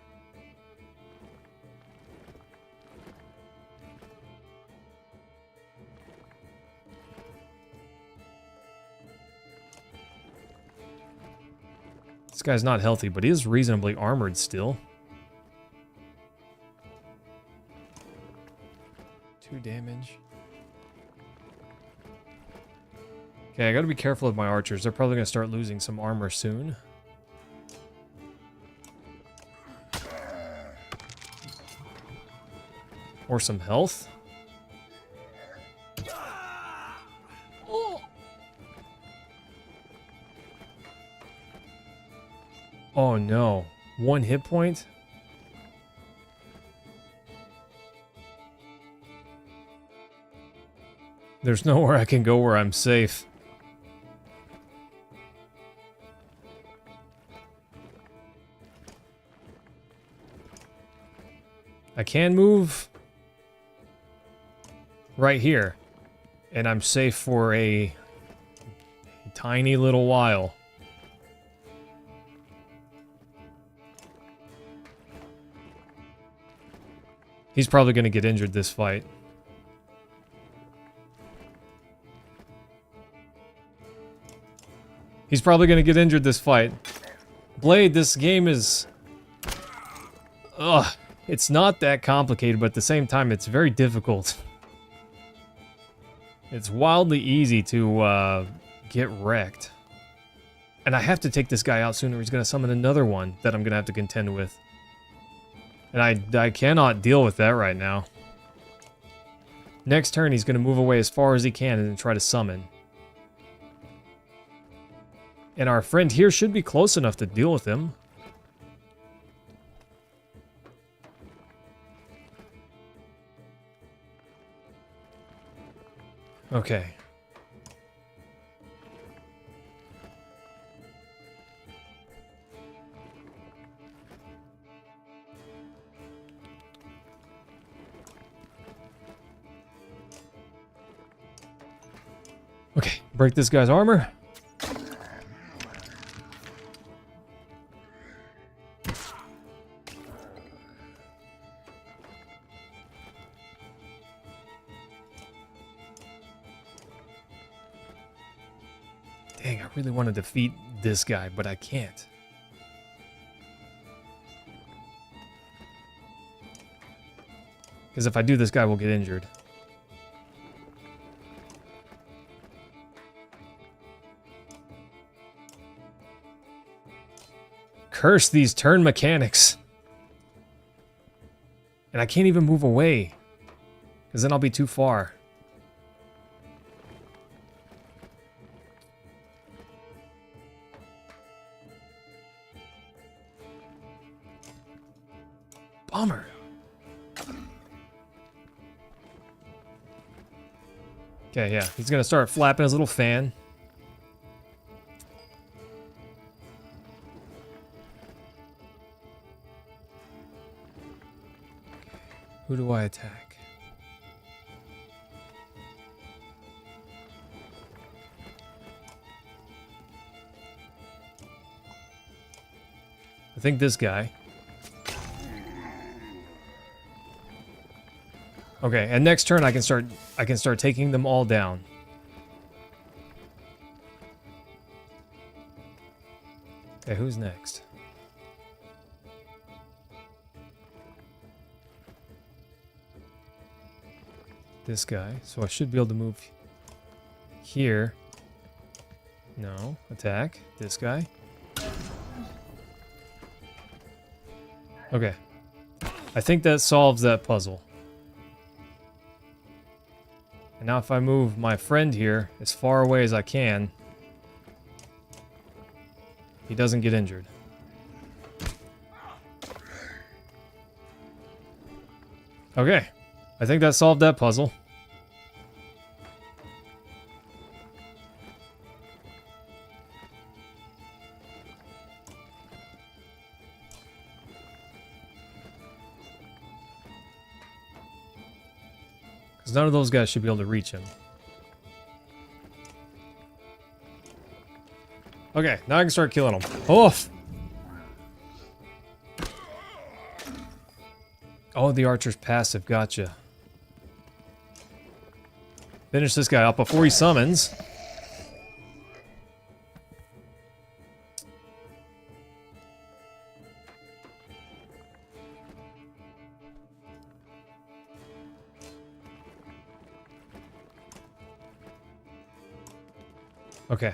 This guy's not healthy, but he is reasonably armored still. 2 damage. Okay, I gotta be careful of my archers. They're probably gonna start losing some armor soon. Or some health. Oh no. 1 hit point? There's nowhere I can go where I'm safe. I can move right here, and I'm safe for a tiny little while. He's probably going to get injured this fight. He's probably going to get injured this fight. Blade, this game is... Ugh. It's not that complicated, but at the same time, it's very difficult. It's wildly easy to get wrecked. And I have to take this guy out soon or he's going to summon another one that I'm going to have to contend with. And I cannot deal with that right now. Next turn, he's going to move away as far as he can and then try to summon. And our friend here should be close enough to deal with him. Okay. Okay, break this guy's armor. Dang, I really want to defeat this guy, but I can't. Because if I do, this guy will get injured. Curse these turn mechanics. And I can't even move away. Because then I'll be too far. Bummer. Okay, yeah. He's going to start flapping his little fan. Who do I attack? I think this guy. Okay, and next turn I can start taking them all down. Okay, who's next? This guy. So I should be able to move here. No, attack this guy. Okay. I think that solves that puzzle. And now if I move my friend here as far away as I can, he doesn't get injured. Okay. I think that solved that puzzle. Because none of those guys should be able to reach him. Okay, now I can start killing them. Oof! Oh, the archer's passive. Gotcha. Finish this guy up before he summons. Okay.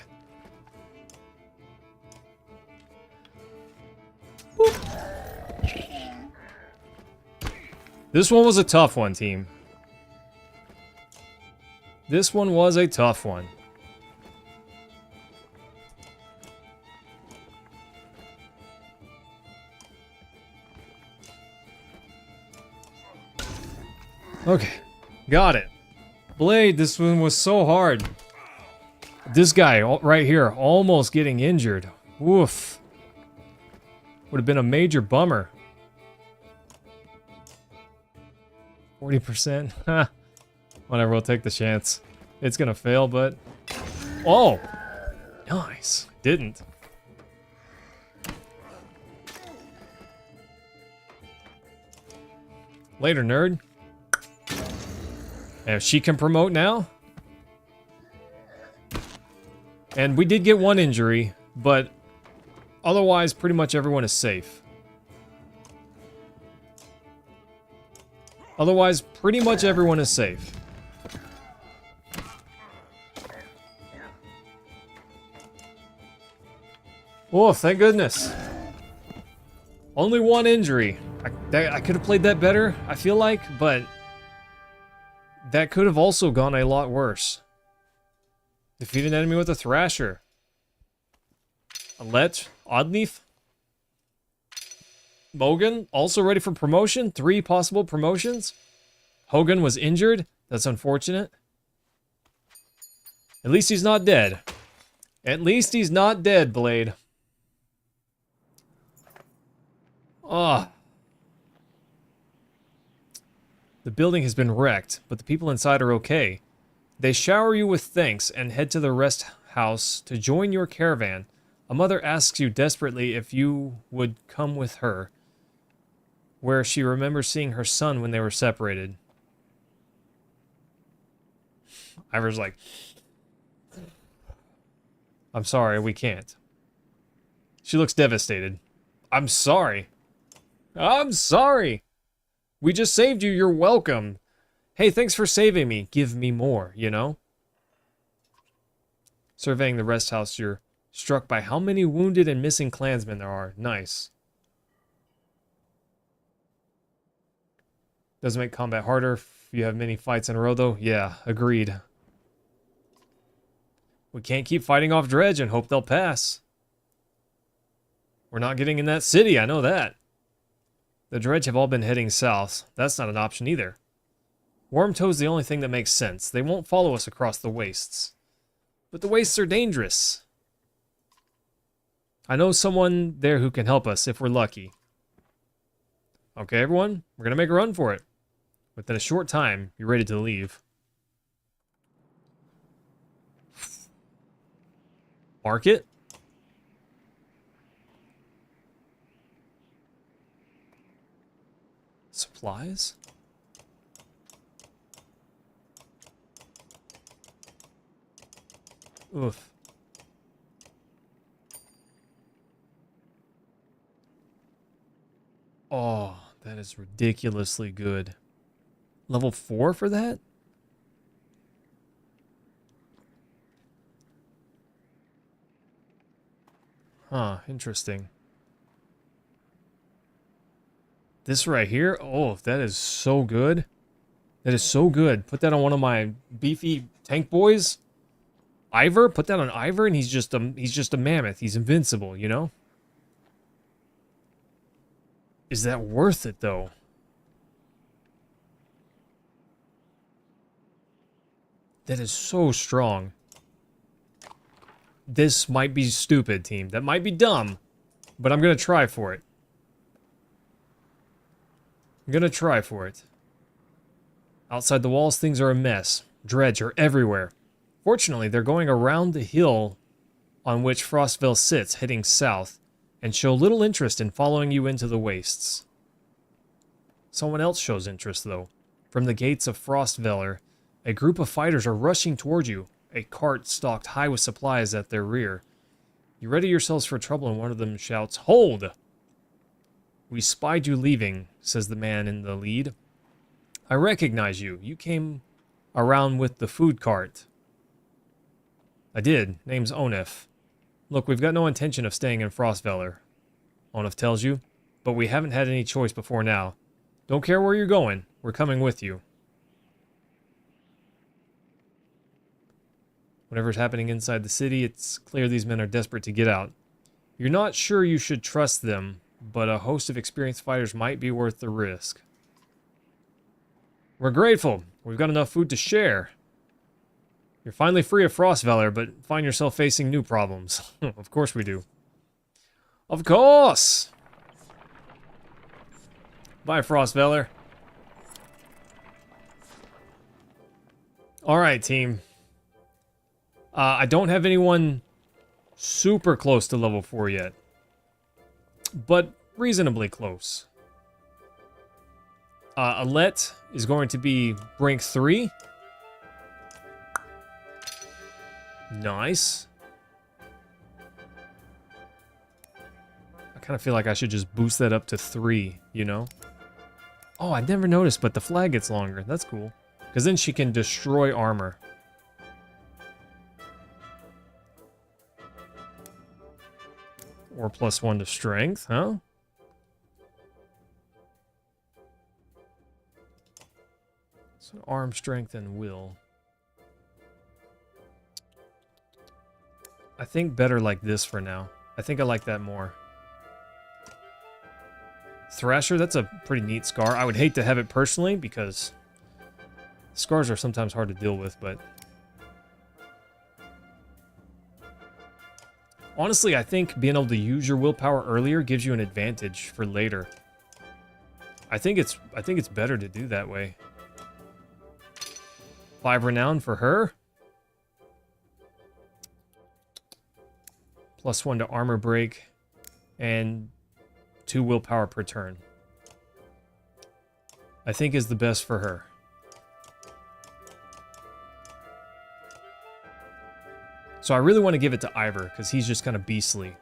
Whoop. This one was a tough one, team. This one was a tough one. Okay. Got it. Blade, this one was so hard. This guy right here, almost getting injured. Woof. Would have been a major bummer. 40%? Ha. Whatever, we'll take the chance. It's gonna fail, but... Oh! Nice. Didn't. Later, nerd. And if she can promote now... And we did get one injury, but otherwise pretty much everyone is safe. Otherwise, pretty much everyone is safe. Oh, thank goodness. Only one injury. I could have played that better, I feel like, but that could have also gone a lot worse. Defeat an enemy with a Thrasher. A Let, Oddleaf. Mogan, also ready for promotion. 3 possible promotions. Hogan was injured. That's unfortunate. At least he's not dead. At least he's not dead, Blade. Ah. The building has been wrecked, but the people inside are okay. They shower you with thanks and head to the rest house to join your caravan. A mother asks you desperately if you would come with her, where she remembers seeing her son when they were separated. Ivor's like, I'm sorry, we can't. She looks devastated. I'm sorry. I'm sorry. We just saved you, you're welcome. Hey, thanks for saving me. Give me more, you know? Surveying the rest house, you're struck by how many wounded and missing clansmen there are. Nice. Doesn't make combat harder if you have many fights in a row, though. Yeah, agreed. We can't keep fighting off Dredge and hope they'll pass. We're not getting in that city, I know that. The Dredge have all been heading south. That's not an option either. Wormtoe's the only thing that makes sense. They won't follow us across the wastes. But the wastes are dangerous. I know someone there who can help us if we're lucky. Okay, everyone, we're gonna make a run for it. Within a short time, you're ready to leave. Market? Supplies? Oof. Oh, that is ridiculously good. Level 4 for that? Huh, interesting. This right here? Oh, that is so good. That is so good. Put that on one of my beefy tank boys. Ivor, put that on Ivor, and he's just a mammoth. He's invincible, you know? Is that worth it, though? That is so strong. This might be stupid, team. That might be dumb, but I'm gonna try for it. I'm gonna try for it. Outside the walls, things are a mess. Dredge are everywhere. Fortunately, they're going around the hill on which Frostville sits, heading south, and show little interest in following you into the wastes. Someone else shows interest, though. From the gates of Frostveller, a group of fighters are rushing toward you, a cart stocked high with supplies at their rear. You ready yourselves for trouble, and one of them shouts, "Hold! We spied you leaving," says the man in the lead. "I recognize you. You came around with the food cart." "I did. Name's Onef. Look, we've got no intention of staying in Frostveller," Onef tells you, "but we haven't had any choice before now. Don't care where you're going. We're coming with you." Whatever's happening inside the city, it's clear these men are desperate to get out. You're not sure you should trust them, but a host of experienced fighters might be worth the risk. "We're grateful. We've got enough food to share. You're finally free of Frostveller, but find yourself facing new problems." Of course we do. Of course! Bye, Frostveller. Alright, team. I don't have anyone super close to level 4 yet, but reasonably close. Alette is going to be rank 3. Nice. I kind of feel like I should just boost that up to 3, you know? Oh, I never noticed, but the flag gets longer. That's cool. Because then she can destroy armor. Or +1 to strength, huh? So arm, strength, and will. I think better like this for now. I think I like that more. Thrasher, that's a pretty neat scar. I would hate to have it personally because scars are sometimes hard to deal with, but honestly, I think being able to use your willpower earlier gives you an advantage for later. I think it's better to do that way. 5 renown for her. +1 to armor break. And 2 willpower per turn. I think is the best for her. So I really want to give it to Ivor, because he's just kind of beastly.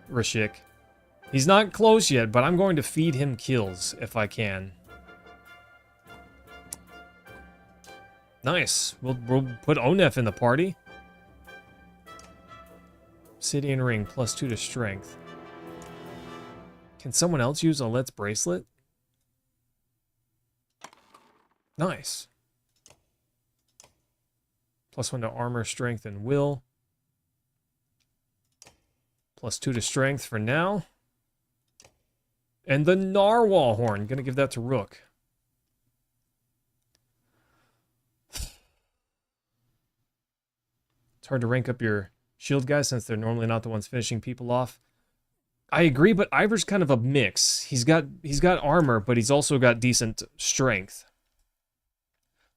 Rashik. He's not close yet, but I'm going to feed him kills if I can. Nice. We'll put Onef in the party. Obsidian ring, +2 to strength. Can someone else use Alette's bracelet? Nice. +1 to armor, strength, and will. +2 to strength for now. And the Narwhal horn. Gonna give that to Rook. It's hard to rank up your shield guys since they're normally not the ones finishing people off. I agree, but Ivor's kind of a mix. He's got armor, but he's also got decent strength.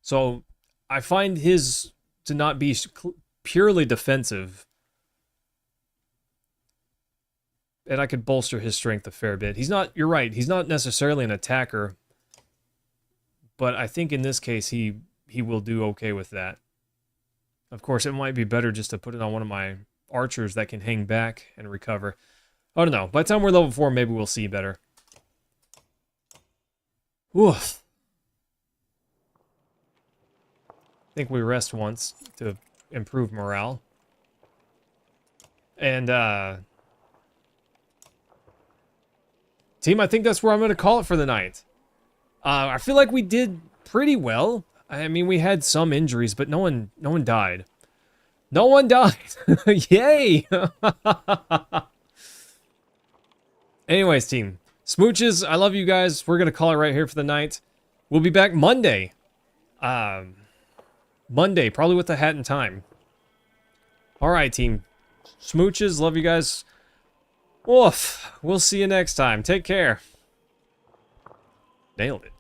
So I find his to not be purely defensive. And I could bolster his strength a fair bit. He's not, you're right, he's not necessarily an attacker. But I think in this case, he will do okay with that. Of course, it might be better just to put it on one of my archers that can hang back and recover. I don't know. By the time we're level 4, maybe we'll see better. Oof. I think we rest once to improve morale. And, team, I think that's where I'm going to call it for the night. I feel like we did pretty well. I mean, we had some injuries, but no one died. No one died! Yay! Anyways, team. Smooches, I love you guys. We're going to call it right here for the night. We'll be back Monday. Monday, probably with the hat and time. Alright, team. Smooches, love you guys. Oof. We'll see you next time. Take care. Nailed it.